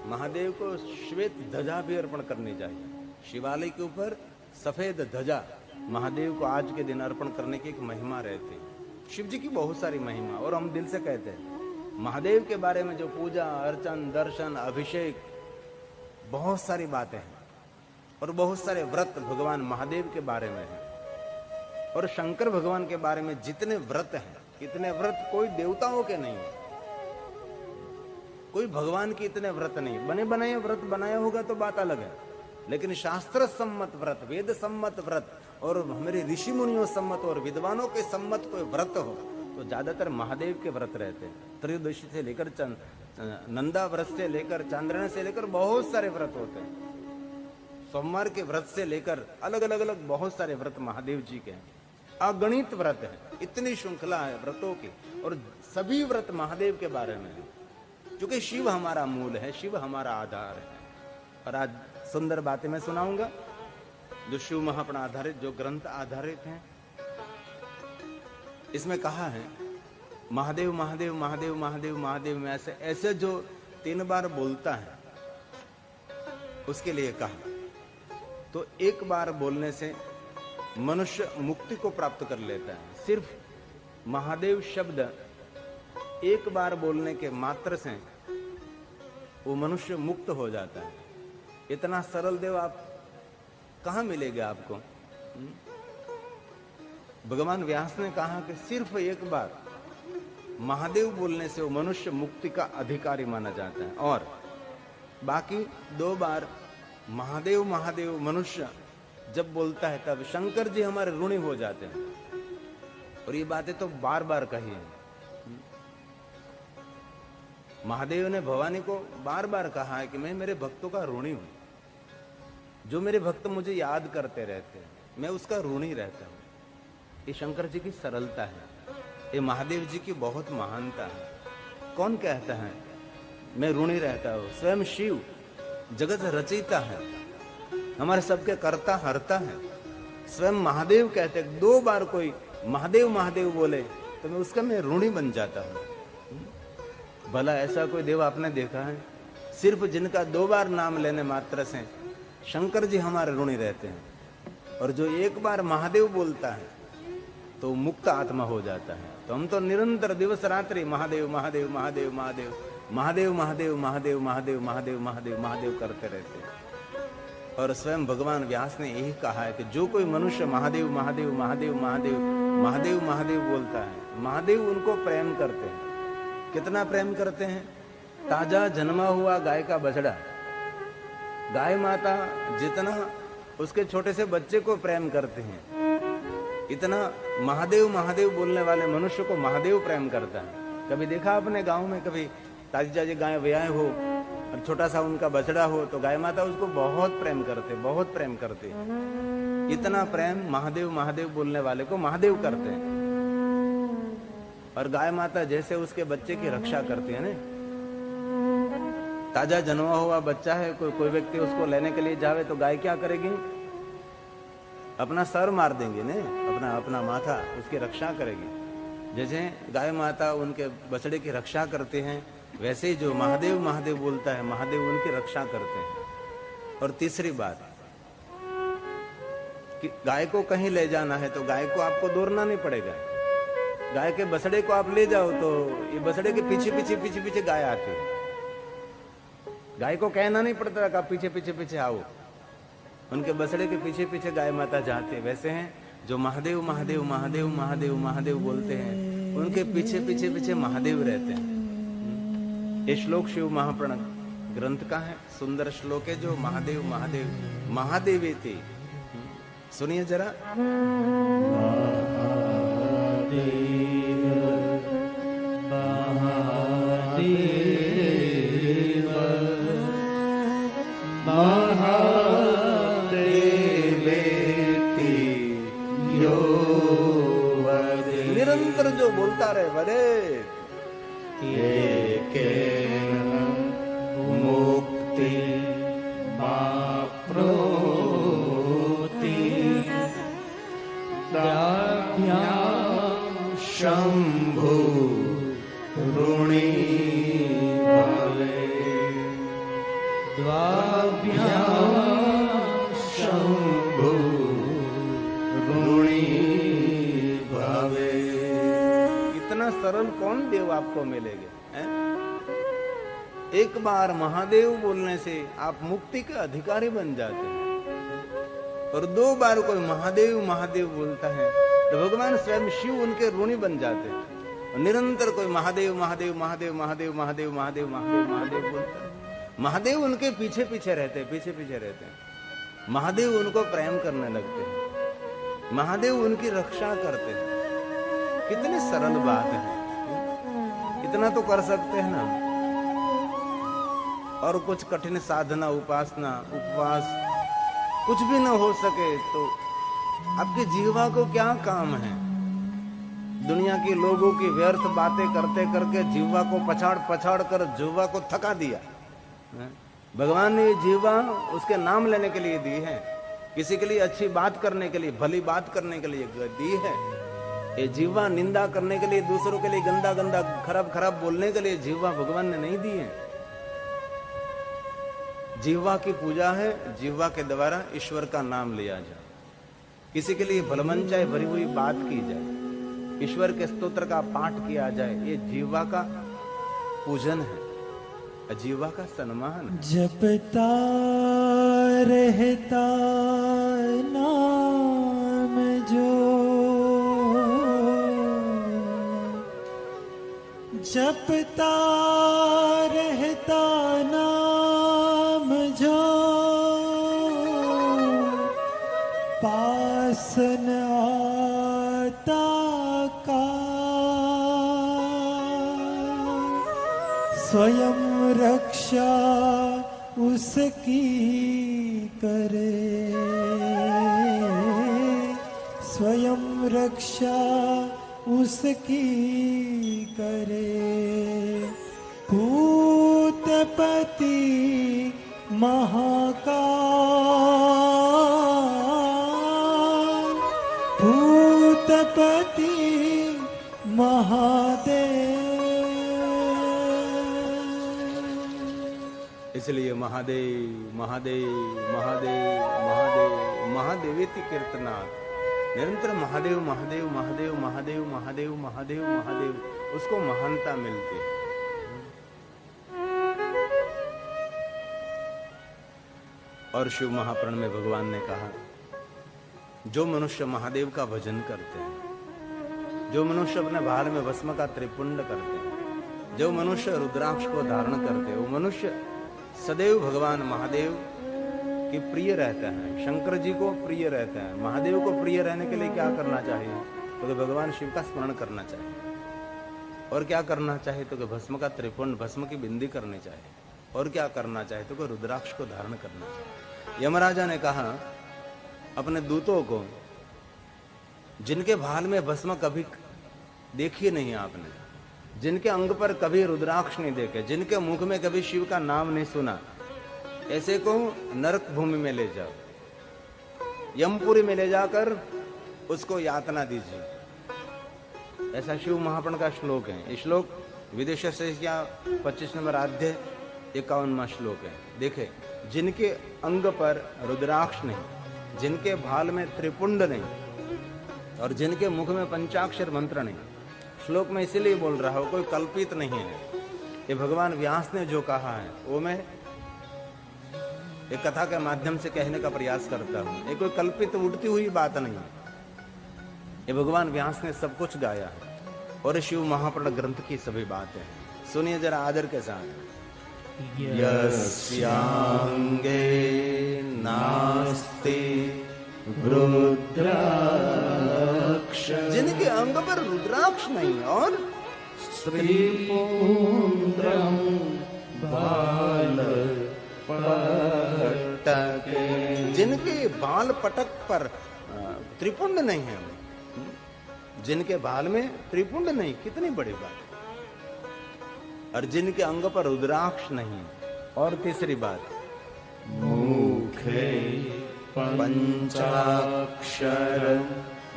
महादेव को श्वेत ध्वजा भी अर्पण करनी चाहिए। शिवालय के ऊपर सफेद ध्वजा महादेव को आज के दिन अर्पण करने की एक महिमा रहती है। शिव जी की बहुत सारी महिमा, और हम दिल से कहते हैं महादेव के बारे में जो पूजा अर्चन दर्शन अभिषेक बहुत सारी बातें हैं, और बहुत सारे व्रत भगवान महादेव के बारे में हैं, और शंकर भगवान के बारे में जितने व्रत हैं, इतने व्रत कोई देवताओं के नहीं है, कोई भगवान के इतने व्रत नहीं। बने बनाए व्रत बनाया होगा तो बात अलग है, लेकिन शास्त्र सम्मत व्रत, वेद सम्मत व्रत, और हमारे ऋषि मुनियों सम्मत और विद्वानों के सम्मत कोई व्रत हो तो ज्यादातर महादेव के व्रत रहते हैं। त्रयोदशी से लेकर नंदा व्रत से लेकर चांद्रण से लेकर बहुत सारे व्रत होते हैं। सोमवार के व्रत से लेकर अलग अलग अलग बहुत सारे व्रत महादेव जी के हैं। अगणित व्रत है, इतनी श्रृंखला है व्रतों की, और सभी व्रत महादेव के बारे में है, क्योंकि शिव हमारा मूल है, शिव हमारा आधार है। और आज सुंदर बातें मैं सुनाऊंगा जो शिव महापुराण आधारित, जो ग्रंथ आधारित हैं। इसमें कहा है महादेव महादेव महादेव महादेव महादेव में ऐसे ऐसे जो 3 बार बोलता है उसके लिए कहा, तो एक बार बोलने से मनुष्य मुक्ति को प्राप्त कर लेता है। सिर्फ महादेव शब्द एक बार बोलने के मात्र से वो मनुष्य मुक्त हो जाता है। इतना सरल देव आप कहां मिलेगा आपको? भगवान व्यास ने कहा कि सिर्फ एक बार महादेव बोलने से वो मनुष्य मुक्ति का अधिकारी माना जाता है, और बाकी 2 बार महादेव महादेव मनुष्य जब बोलता है तब शंकर जी हमारे ऋणी हो जाते हैं। और ये बातें तो बार बार कही है। महादेव ने भवानी को बार बार कहा है कि मैं मेरे भक्तों का ऋणी हूं, जो मेरे भक्त मुझे याद करते रहते हैं मैं उसका ऋणी रहता हूं। ये शंकर जी की सरलता है, ये महादेव जी की बहुत महानता है। कौन कहता है मैं ऋणी रहता हूं? स्वयं शिव जगत रचयिता है, हमारे सबके कर्ता हरता है। स्वयं महादेव कहते हैं 2 बार कोई महादेव महादेव बोले तो मैं उसका मैं ऋणी बन जाता हूं। भला ऐसा कोई देव आपने देखा है? सिर्फ जिनका 2 बार नाम लेने मात्र से शंकर जी हमारे ऋणी रहते हैं, और जो एक बार महादेव बोलता है तो मुक्त आत्मा हो जाता है। तो हम तो निरंतर दिवस रात्रि महादेव महादेव महादेव महादेव महादेव महादेव महादेव महादेव महादेव महादेव महादेव करते रहते हैं। और स्वयं भगवान व्यास ने यही कहा है कि जो कोई मनुष्य महादेव महादेव महादेव महादेव महादेव महादेव बोलता है, महादेव उनको प्रेम करते हैं। कितना प्रेम करते हैं? ताजा जन्मा हुआ गाय का बछड़ा, गाय माता जितना उसके छोटे से बच्चे को प्रेम करते हैं, इतना महादेव महादेव बोलने वाले मनुष्य को महादेव प्रेम करता है। कभी देखा आपने गांव में, कभी ताजी गाय व्याय हो और छोटा सा उनका बछड़ा हो तो गाय माता उसको बहुत प्रेम करते, बहुत प्रेम करते। इतना प्रेम महादेव महादेव बोलने वाले को महादेव करते हैं। और गाय माता जैसे उसके बच्चे की रक्षा करती है ना, ताजा जन्मा हुआ बच्चा है, कोई व्यक्ति उसको लेने के लिए जावे तो गाय क्या करेगी? अपना सर मार देंगे ने, अपना माथा उसकी रक्षा करेगी। जैसे गाय माता उनके बछड़े की रक्षा करते हैं, वैसे ही जो महादेव महादेव बोलता है महादेव उनकी रक्षा करते हैं। और तीसरी बात कि गाय को कहीं ले जाना है तो गाय को आपको दौड़ना नहीं पड़ेगा, गाय के बछड़े को आप ले जाओ तो ये बछड़े के पीछे पीछे पीछे पीछे गाय आती है। गाय को कहना नहीं पड़ता कि आप पीछे पीछे पीछे आओ, उनके बछड़े के पीछे पीछे गाय माता जाते। वैसे हैं जो महादेव महादेव महादेव महादेव महादेव बोलते हैं, उनके पीछे पीछे पीछे महादेव रहते हैं। ये श्लोक शिव महापुराण ग्रंथ का है, सुंदर श्लोक है जो महादेव महादेव महादेवी थी। सुनिए जरा। निरंतर जो बोलता रहे वरे के मुक्ति माप्नोति दाभ्यां शंभु ऋणी भवे द्वाभ्यां शंभु ऋणी भवे। इतना सरल कौन देव आपको मिलेंगे हैं? एक बार महादेव बोलने से आप मुक्ति के अधिकारी बन जाते हैं, और 2 बार कोई महादेव महादेव बोलता है तो भगवान स्वयं शिव उनके ऋणी बन जाते हैं। और निरंतर कोई महादेव महादेव महादेव महादेव महादेव महादेव महादेव महादेव बोलता है, महादेव उनके पीछे पीछे रहते हैं, पीछे पीछे रहते हैं। महादेव उनको प्रेम करने लगते हैं, महादेव उनकी रक्षा करते हैं। कितनी सरल बात है, इतना तो कर सकते हैं ना। और कुछ कठिन साधना, उपासना, उपवास कुछ भी न हो सके तो आपके जीवा को क्या काम है? दुनिया के लोगों की व्यर्थ बातें करते करके जीवा को पछाड़ पछाड़ कर जीवा को थका दिया। भगवान ने ये जीवा उसके नाम लेने के लिए दी है, किसी के लिए अच्छी बात करने के लिए, भली बात करने के लिए दी है। ये जीवा निंदा करने के लिए, दूसरों के लिए गंदा गंदा खराब खराब बोलने के लिए जीवा भगवान ने नहीं दी है। जीवा की पूजा है, जीवा के द्वारा ईश्वर का नाम लिया जाए, किसी के लिए भलमंचाए भरी हुई बात की जाए, ईश्वर के स्तोत्र का पाठ किया जाए, ये जीवा का पूजन है, जीवा का सम्मान है। जपता रहता नाम जो, जपता रहता नाम जो, पास न आता का, स्वयं रक्षा उसकी करे, स्वयं रक्षा उसकी करे। भूतपति महाकाल, भूतपति महादेव। इसलिए महादेव महादेव महादेव महादेव महादेवेति कीर्तनाथ, निरंतर महादेव महादेव महादेव महादेव महादेव महादेव महादेव, उसको महानता मिलती है। और शिव महापुराण में भगवान ने कहा, जो मनुष्य महादेव का भजन करते हैं, जो मनुष्य अपने भाल में भस्म का त्रिपुंड करते हैं, जो मनुष्य रुद्राक्ष को धारण करते हैं, वो मनुष्य सदैव भगवान महादेव की प्रिय रहता है, शंकर जी को प्रिय रहता है। महादेव को प्रिय रहने के लिए क्या करना चाहिए? तो भगवान शिव का स्मरण करना चाहिए। और क्या करना चाहिए? तो भस्म का त्रिपुंड, भस्म की बिंदी करनी चाहिए। और क्या करना चाहिए? तो रुद्राक्ष को धारण करना चाहिए। यमराजा ने कहा अपने दूतों को, जिनके भाल में भस्म कभी देखी नहीं आपने, जिनके अंग पर कभी रुद्राक्ष नहीं देखे, जिनके मुख में कभी शिव का नाम नहीं सुना, ऐसे को नरक भूमि में ले जाओ, यमपुरी में ले जाकर उसको यातना दीजिए। ऐसा शिव महापुराण का श्लोक है। ये श्लोक विदेश से 25 नंबर अध्याय 51वां श्लोक है। देखे, जिनके अंग पर रुद्राक्ष नहीं, जिनके भाल में त्रिपुंड नहीं, और जिनके मुख में पंचाक्षर मंत्र नहीं, श्लोक में इसीलिए बोल रहा हूं, कोई कल्पित नहीं है। ये भगवान व्यास ने जो कहा है वो मैं एक कथा के माध्यम से कहने का प्रयास करता हूं। ये कोई कल्पित उड़ती हुई बात नहीं है। ये भगवान व्यास ने सब कुछ गाया है और शिव महापुराण ग्रंथ की सभी बातें हैं। सुनिए जरा आदर के साथ। यस्यांगे नास्ति रुद्राक्ष, जिनके अंग पर रुद्राक्ष नहीं और श्रीपुंद्रम बाल पटक, जिनके बाल पटक पर त्रिपुंड नहीं है, जिनके बाल में त्रिपुंड नहीं, कितनी बड़ी बात। और जिनके अंग पर रुद्राक्ष नहीं। और तीसरी बात, मुखे पंचाक्षर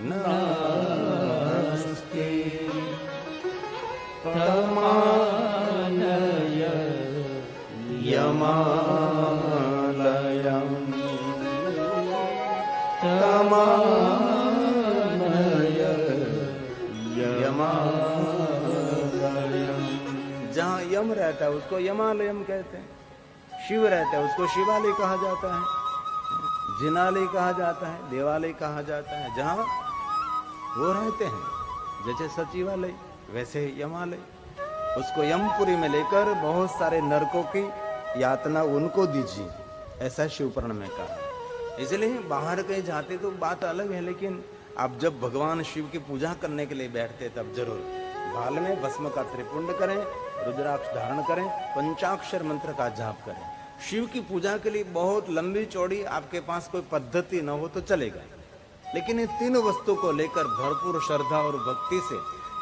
नास्ति तमानय यमालयम् तमानय यमालयम्। जहाँ यम रहता है उसको यमालयम कहते हैं, शिव रहता है उसको शिवालय कहा जाता है, जिनालय कहा जाता है, देवालय कहा जाता है। जहाँ वो रहते हैं जैसे सचिवालय वैसे यमालय, उसको यमपुरी में लेकर बहुत सारे नरकों की यातना उनको दीजिए, ऐसा शिवपुराण में कहा। इसलिए बाहर कहीं जाते तो बात अलग है, लेकिन आप जब भगवान शिव की पूजा करने के लिए बैठते तब जरूर बाल में भस्म का त्रिपुंड करें, रुद्राक्ष धारण करें, पंचाक्षर मंत्र का जाप करें। शिव की पूजा के लिए बहुत लंबी चौड़ी आपके पास कोई पद्धति न हो तो चलेगा, लेकिन इन तीनों वस्तु को लेकर भरपूर श्रद्धा और भक्ति से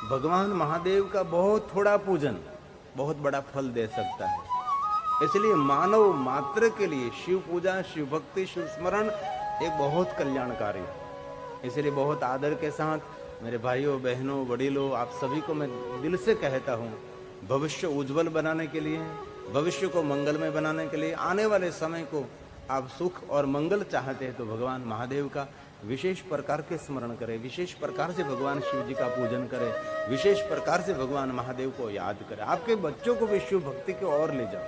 भगवान महादेव का बहुत थोड़ा पूजन बहुत बड़ा फल दे सकता है। इसलिए मानव मात्र के लिए शिव पूजा, शिव भक्ति, शिव स्मरण एक बहुत कल्याणकारी है। इसलिए बहुत आदर के साथ मेरे भाइयों बहनों वडीलों आप सभी को मैं दिल से कहता हूँ, भविष्य उज्जवल बनाने के लिए, भविष्य को मंगलमय बनाने के लिए, आने वाले समय को आप सुख और मंगल चाहते हैं तो भगवान महादेव का विशेष प्रकार के स्मरण करें, विशेष प्रकार से भगवान शिव जी का पूजन करें, विशेष प्रकार से भगवान महादेव को याद करें। आपके बच्चों को भी शिव भक्ति की ओर ले जाओ।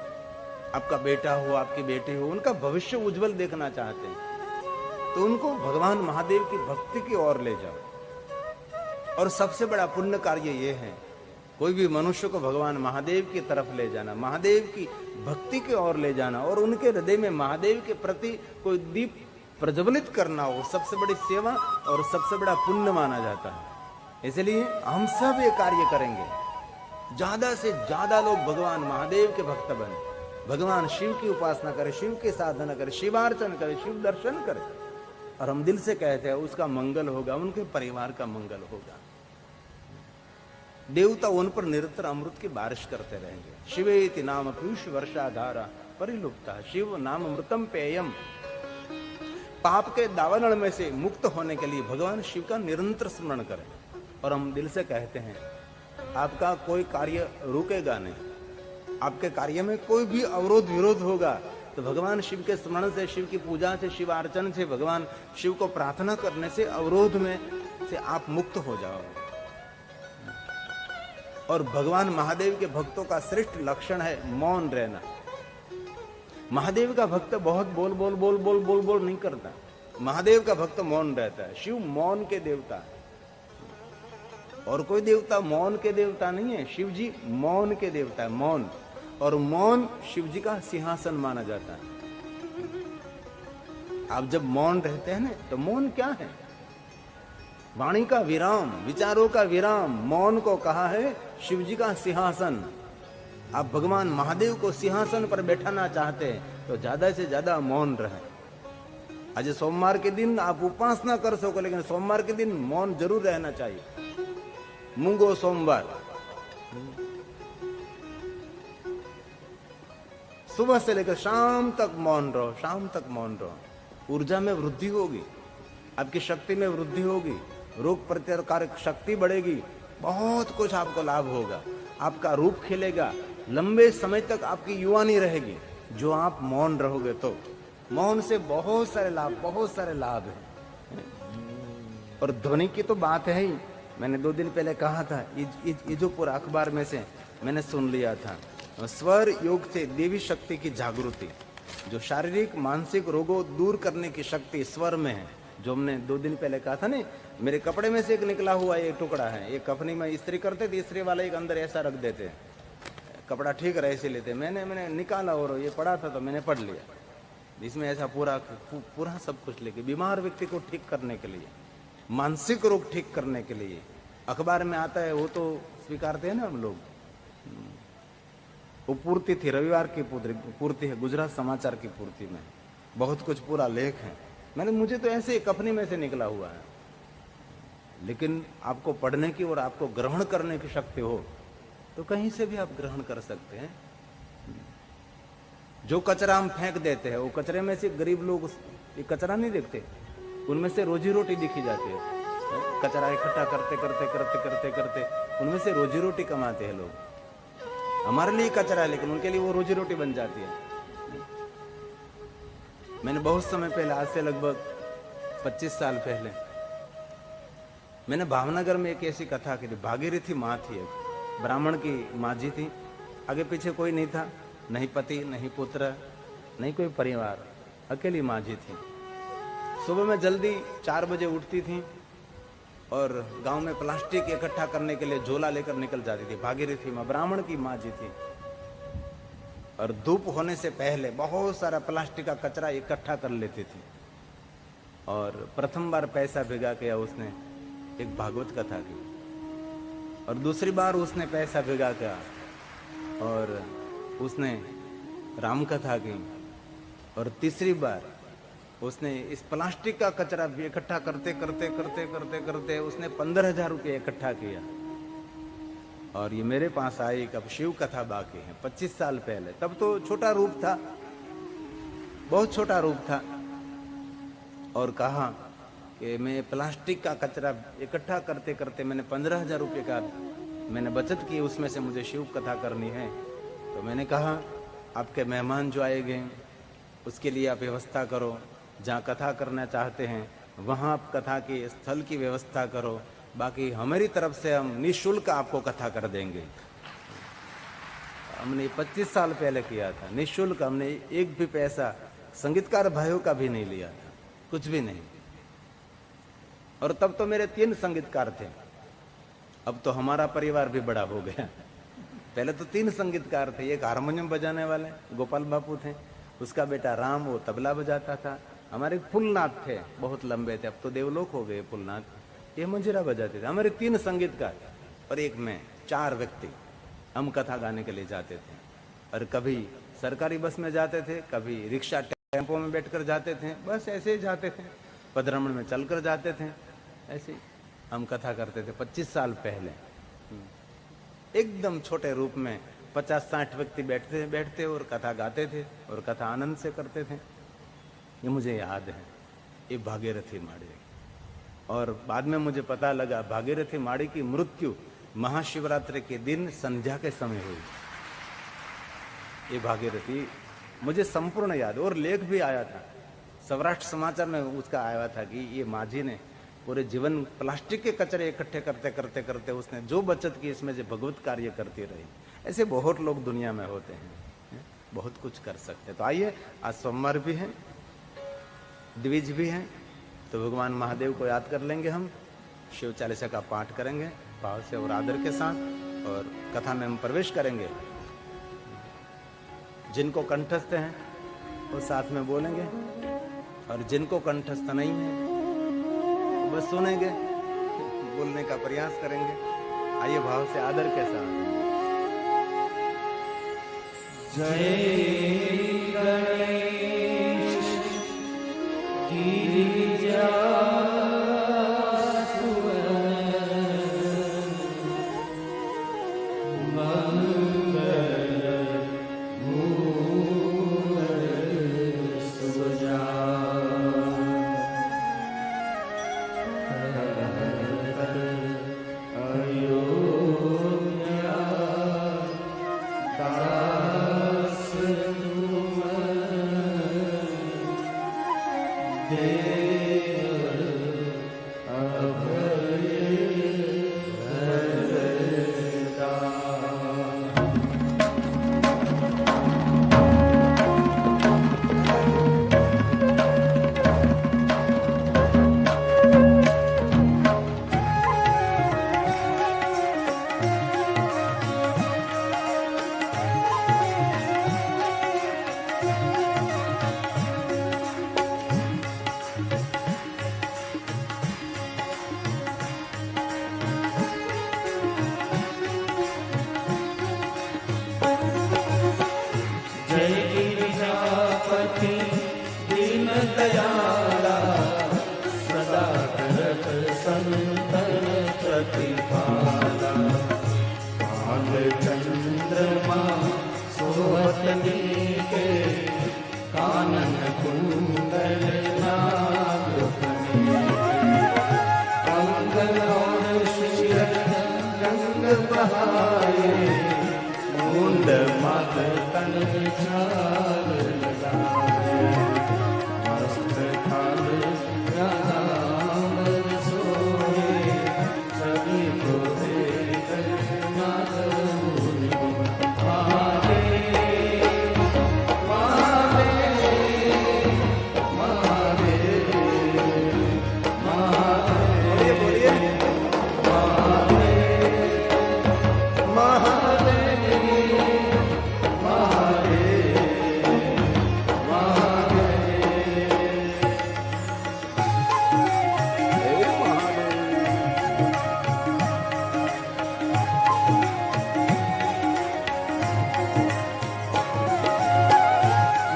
आपका बेटा हो, आपकी बेटी हो, उनका भविष्य उज्जवल देखना चाहते हैं तो उनको भगवान महादेव की भक्ति की ओर ले जाओ। और सबसे बड़ा पुण्य कार्य ये है, कोई भी मनुष्य को भगवान महादेव की तरफ ले जाना, महादेव की भक्ति की ओर ले जाना और उनके हृदय में महादेव के प्रति कोई दीप प्रज्वलित करना हो, सबसे बड़ी सेवा और सबसे बड़ा पुण्य माना जाता है। इसलिए हम सब ये कार्य करेंगे, ज्यादा से ज्यादा लोग भगवान महादेव के भक्त बने, भगवान शिव की उपासना करें, शिव की साधना करें, शिवार्चन करें, शिव दर्शन करें। और हम दिल से कहते हैं उसका मंगल होगा, उनके परिवार का मंगल होगा। देवता उन पर निरंतर अमृत की बारिश करते रहेंगे। शिवेति नाम पीयूष वर्षा धारा परिलुप्ता, शिव नाम अमृतम पेयम। पाप के दावानल में से मुक्त होने के लिए भगवान शिव का निरंतर स्मरण करें। और हम दिल से कहते हैं आपका कोई कार्य रुकेगा नहीं, आपके कार्य में कोई भी अवरोध विरोध होगा तो भगवान शिव के स्मरण से, शिव की पूजा से, शिव अर्चन से, भगवान शिव को प्रार्थना करने से अवरोध में से आप मुक्त हो जाओगे। और भगवान महादेव के भक्तों का श्रेष्ठ लक्षण है मौन रहना। महादेव का भक्त बहुत बोल बोल बोल बोल बोल बोल नहीं करता, महादेव का भक्त मौन रहता है। शिव मौन के देवता है, और कोई देवता मौन के देवता नहीं है। शिव जी मौन के देवता है, मौन। और मौन शिव जी का सिंहासन माना जाता है। आप जब मौन रहते हैं ना तो मौन क्या है? वाणी का विराम, विचारों का विराम, मौन को कहा है शिव जी का सिंहासन। आप भगवान महादेव को सिंहासन पर बैठाना चाहते हैं तो ज्यादा से ज्यादा मौन रहे। आज सोमवार के दिन आप उपासना कर सको, लेकिन सोमवार के दिन मौन जरूर रहना चाहिए। मूंगो सोमवार, सुबह से लेकर शाम तक मौन रहो, शाम तक मौन रहो। ऊर्जा में वृद्धि होगी, आपकी शक्ति में वृद्धि होगी, रोग प्रतिकारक शक्ति बढ़ेगी, बहुत कुछ आपको लाभ होगा। आपका रूप खिलेगा, लंबे समय तक आपकी युवानी रहेगी जो आप मौन रहोगे तो। मौन से बहुत सारे लाभ, बहुत सारे लाभ हैं। और ध्वनि की तो बात है ही, मैंने 2 दिन पहले कहा था, ये जो पूरा अखबार में से मैंने सुन लिया था, स्वर योग से देवी शक्ति की जागृति, जो शारीरिक मानसिक रोगों दूर करने की शक्ति स्वर में है। जो हमने 2 दिन पहले कहा था ना, मेरे कपड़े में से एक निकला हुआ एक टुकड़ा है, एक कफनी में इस्त्री करते थे, इस्त्री वाला एक अंदर ऐसा रख देते, कपड़ा ठीक रहे इसे लेते। मैंने निकाला और ये पड़ा था तो मैंने पढ़ लिया, इसमें ऐसा पूरा सब कुछ लेके बीमार व्यक्ति को ठीक करने के लिए, मानसिक रोग ठीक करने के लिए अखबार में आता है, वो तो स्वीकारते हैं ना हम लोग। वो पूर्ति थी, रविवार की पूर्ति है, गुजरात समाचार की पूर्ति में बहुत कुछ पूरा लेख है। मुझे तो ऐसे कफनी में से निकला हुआ है, लेकिन आपको पढ़ने की और आपको ग्रहण करने की शक्ति हो तो कहीं से भी आप ग्रहण कर सकते हैं। जो कचरा हम फेंक देते हैं, वो कचरे में से गरीब लोग ये कचरा नहीं देखते, उनमें से रोजी रोटी दिखी जाती है। कचरा इकट्ठा करते करते करते करते करते उनमें से रोजी रोटी कमाते हैं लोग। हमारे लिए कचरा है, लेकिन उनके लिए वो रोजी रोटी बन जाती है। मैंने बहुत समय पहले, आज से लगभग 25 साल पहले, मैंने भावनगर में एक ऐसी कथा की थी। भागीरथी माँ थी, एक ब्राह्मण की माँ जी थी, आगे पीछे कोई नहीं था, नहीं पति नहीं पुत्र नहीं कोई परिवार, अकेली माँ जी थी। सुबह में जल्दी 4 बजे उठती थी और गांव में प्लास्टिक इकट्ठा करने के लिए झोला लेकर निकल जाती थी। भागीरथी माँ ब्राह्मण की माँ जी थी, और धूप होने से पहले बहुत सारा प्लास्टिक का कचरा इकट्ठा कर लेती थी। और प्रथम बार पैसा भिगा किया उसने एक भागवत कथा की, और दूसरी बार उसने पैसा भिगा किया और उसने राम कथा की, और तीसरी बार उसने इस प्लास्टिक का कचरा इकट्ठा करते करते करते करते करते उसने 15,000 रुपये इकट्ठा किया। और ये मेरे पास आई, कब शिव कथा बाकी है, 25 साल पहले। तब तो छोटा रूप था, बहुत छोटा रूप था, और कहा कि मैं प्लास्टिक का कचरा इकट्ठा करते करते मैंने 15,000 रुपये का मैंने बचत की, उसमें से मुझे शिव कथा करनी है। तो मैंने कहा आपके मेहमान जो आएंगे उसके लिए आप व्यवस्था करो, जहाँ कथा करना चाहते हैं वहाँ आप कथा के स्थल की व्यवस्था करो, बाकी हमारी तरफ से हम निःशुल्क आपको कथा कर देंगे। हमने 25 साल पहले किया था, निःशुल्क। हमने एक भी पैसा संगीतकार भाइयों का भी नहीं लिया था, कुछ भी नहीं। और तब तो मेरे 3 संगीतकार थे, अब तो हमारा परिवार भी बड़ा हो गया। पहले तो 3 संगीतकार थे, एक हारमोनियम बजाने वाले गोपाल बापू थे, उसका बेटा राम वो तबला बजाता था, हमारे फुलनाथ थे बहुत लंबे थे, अब तो देवलोक हो गए फुलनाथ, ये मंजीरा बजाते थे। हमारे 3 संगीतकार और एक मैं, 4 व्यक्ति हम कथा गाने के लिए जाते थे। और कभी सरकारी बस में जाते थे, कभी रिक्शा टेम्पो में बैठकर जाते थे, बस ऐसे ही जाते थे, पदरमण में चलकर जाते थे, ऐसे ही हम कथा करते थे 25 साल पहले। एकदम छोटे रूप में 50-60 व्यक्ति बैठते और कथा गाते थे और कथा आनंद से करते थे। ये मुझे याद है, ये भागीरथी माड़ी। और बाद में मुझे पता लगा भागीरथी माड़ी की मृत्यु महाशिवरात्रि के दिन संध्या के समय हुई। ये भागीरथी मुझे संपूर्ण याद, और लेख भी आया था सौराष्ट्र समाचार में, उसका आया था कि ये माझी ने पूरे जीवन प्लास्टिक के कचरे इकट्ठे करते करते करते उसने जो बचत की इसमें से भगवत कार्य करती रही। ऐसे बहुत लोग दुनिया में होते हैं, बहुत कुछ कर सकते हैं। तो आइए, आज सोमवार भी है, द्विज भी है, तो भगवान महादेव को याद कर लेंगे, हम शिव चालीसा का पाठ करेंगे भाव से और आदर के साथ, और कथा में हम प्रवेश करेंगे। जिनको कंठस्थ हैं वो साथ में बोलेंगे, और जिनको कंठस्थ नहीं है वो बस सुनेंगे, बोलने का प्रयास करेंगे। आइए भाव से आदर के साथ। जय गणेश गिरिजा दास तुम नाथ तन चाल लगाए, मस्त थाल राम सोए, सभी को देख नाथ मुनि महादेव महादेव महादेव महादेव। बोलिए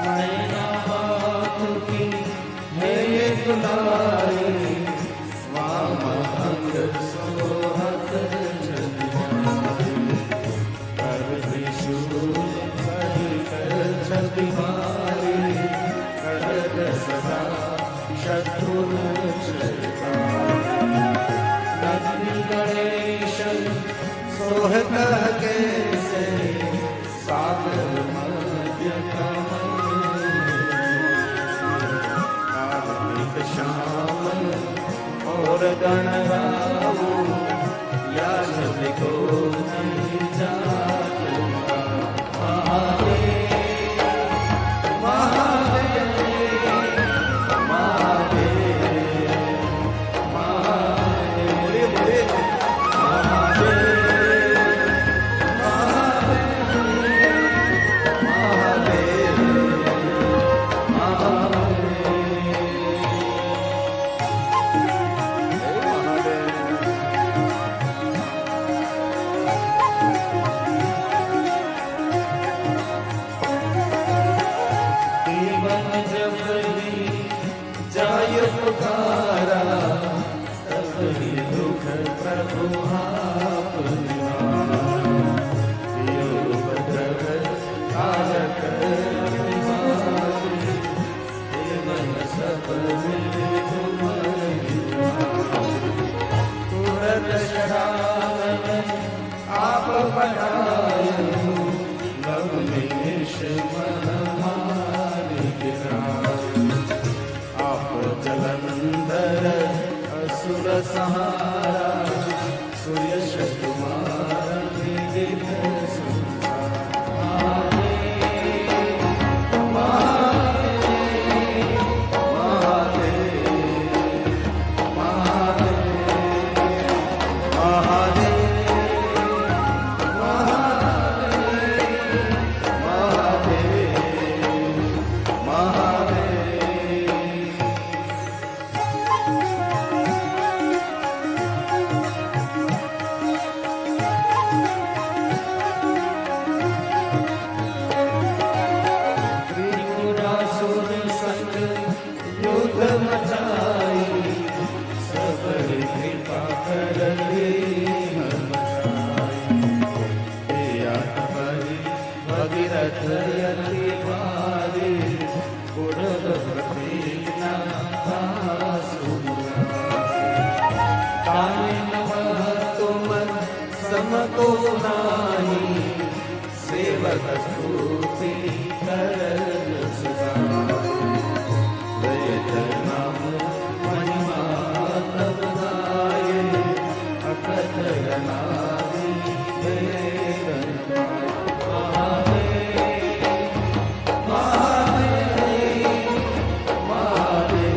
नैना हाथ की है ये दुलारी, वाम अंग सोहत कर त्रिशूल सहित छवि मारी, कर सदा शत्रु नंदी गणेश सोहत कैसे, सागर मध्य कार्तिक श्याम और गणराव, या सभी को नहीं जाता। महादेव महादेव महादेव महादेव। बोलिए बोलिए जीवन जब ही जाय पुकारा, तब ही दुख प्रभु आप निवारा। योग द्रव कारक निवारी, जीवन सब मिले तुम्हारी। तुरत शरण आप पधारो, लव निमिष मन मारि गिराए। आप जलंधर असुर सहारा, सुयश कुमार विदित सुधार। महादेव महादेव महादेव महादेव त्रिपुरासुर संग युद्ध मचाई, सब कृपा करके भगीरथ यति भारी, गुरव प्रतीना ताने नमः तुम समको नाही, सेवक स्तुति करल सुधारे। नाम महिमा तब गाये, अकथ अनादि वेदन महादेव महादेव महादेव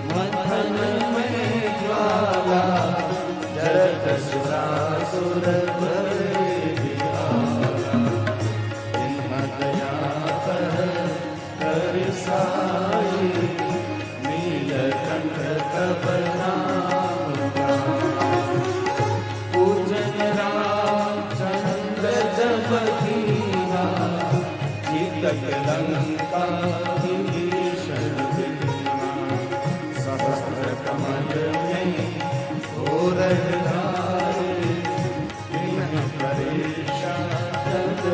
मंथन में ज्वाला, जरत सुरासुर भरे दियाला। इन्ह दया कर साई, नीलकंठ तब नाम गाए। पूजन रामचंद्र जब कीना, चितक लंका विभीषण बिना सहस्र कमल में घोर धारे बिन परेशा तब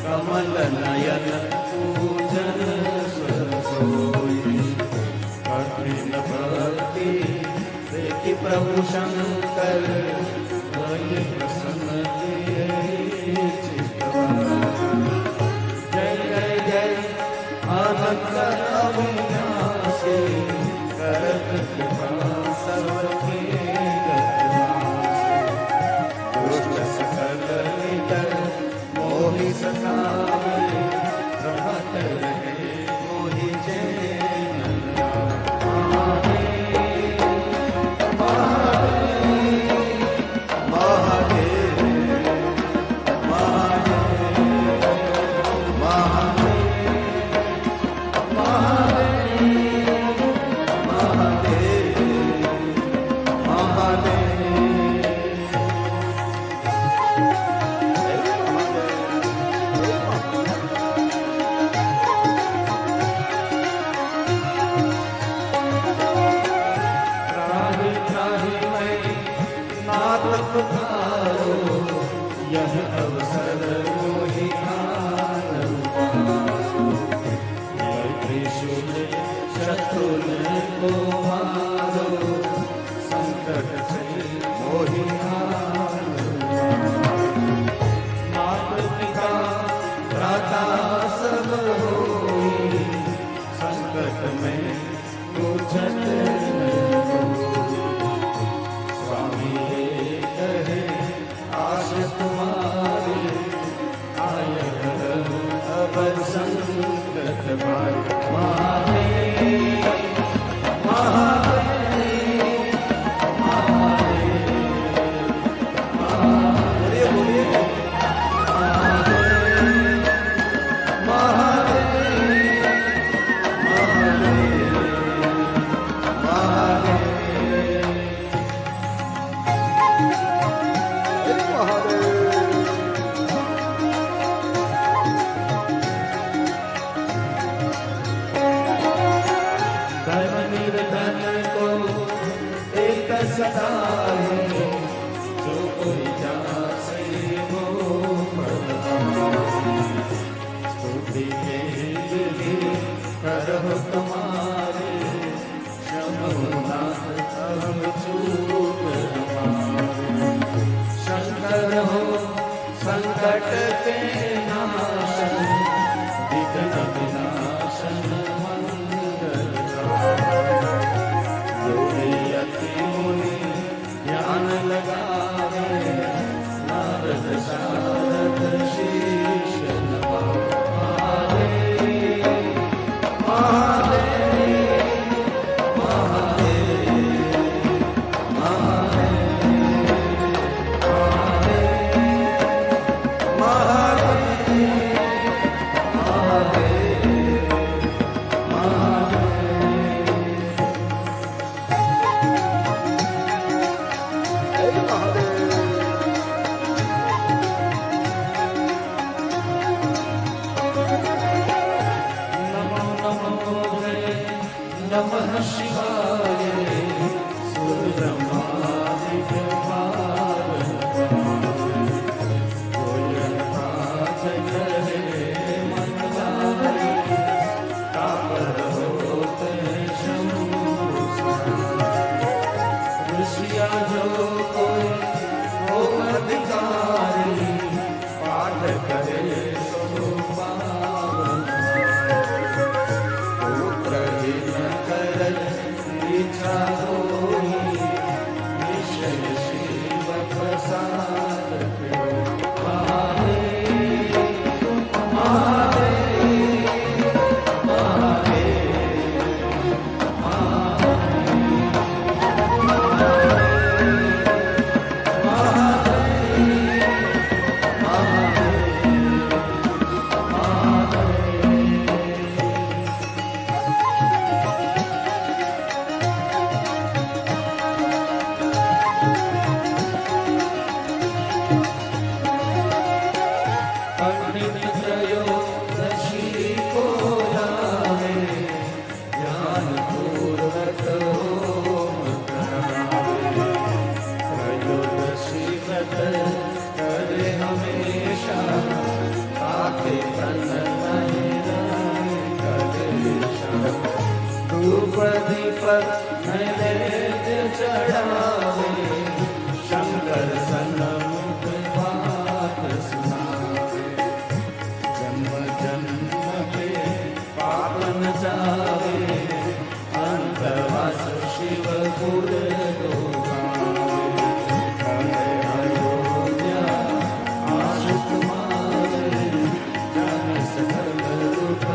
कमल नयन पूजन सोई कठिन भक्ति देखी प्रभु शंकर वही प्रसन्न जय जय जय आनंद अविनाशी करत कृपा सबके दुष्ट सकल नितर मोहि सतावे रहत रहे मोहि चैन यह अवसर मोहि त्रिशूल शत्रुन को मारो संकट से मोहि माता पिता भ्राता सब होई संकट में पूछत स्वामी कहे आश तुम्हारी आय अब संकट भाई महादेव महादेव महादेव महादेव सदाए जो कोई जासे वो स्तुति के विधि करहु तुम्हारे शंभुनाथ अहम चूक हमारे शंकर हो संकट के नाशन विघ्न विनाशन ध्यान लगावे नारद शारद शीश नवावे महादेव महादेव महादेव महादेव महादेव महादेव नमः शिवाय सुरब्रह्मादित्य जो कोई हो अधिकारी पाठ करे सो पावन पुत्र ही न कर इच्छा होई निश्चय प्रसाद करो महादेव महादेव पंडित त्रयोदशी को लावे ज्ञान पूर्वक होम करावे त्रयोदशी व्रत करे हमेशा ताके तन नहीं कलेशा धूप दीपक नैवेद्य चढ़ावे शंकर सन्मुख बात सुनावे जन्म जन्म के पाप न जावे अंतवास शिव गुर दोगावे करे अयोध्या आशु तुम्हारे जन सकल रूप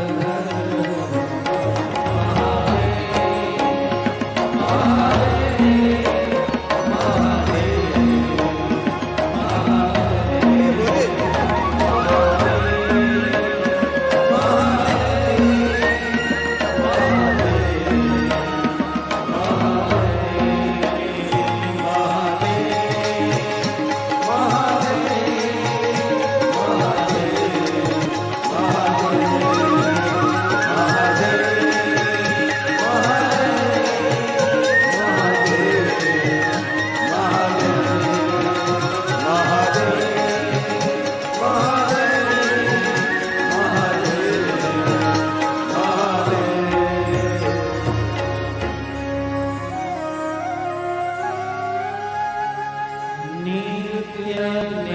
नित्य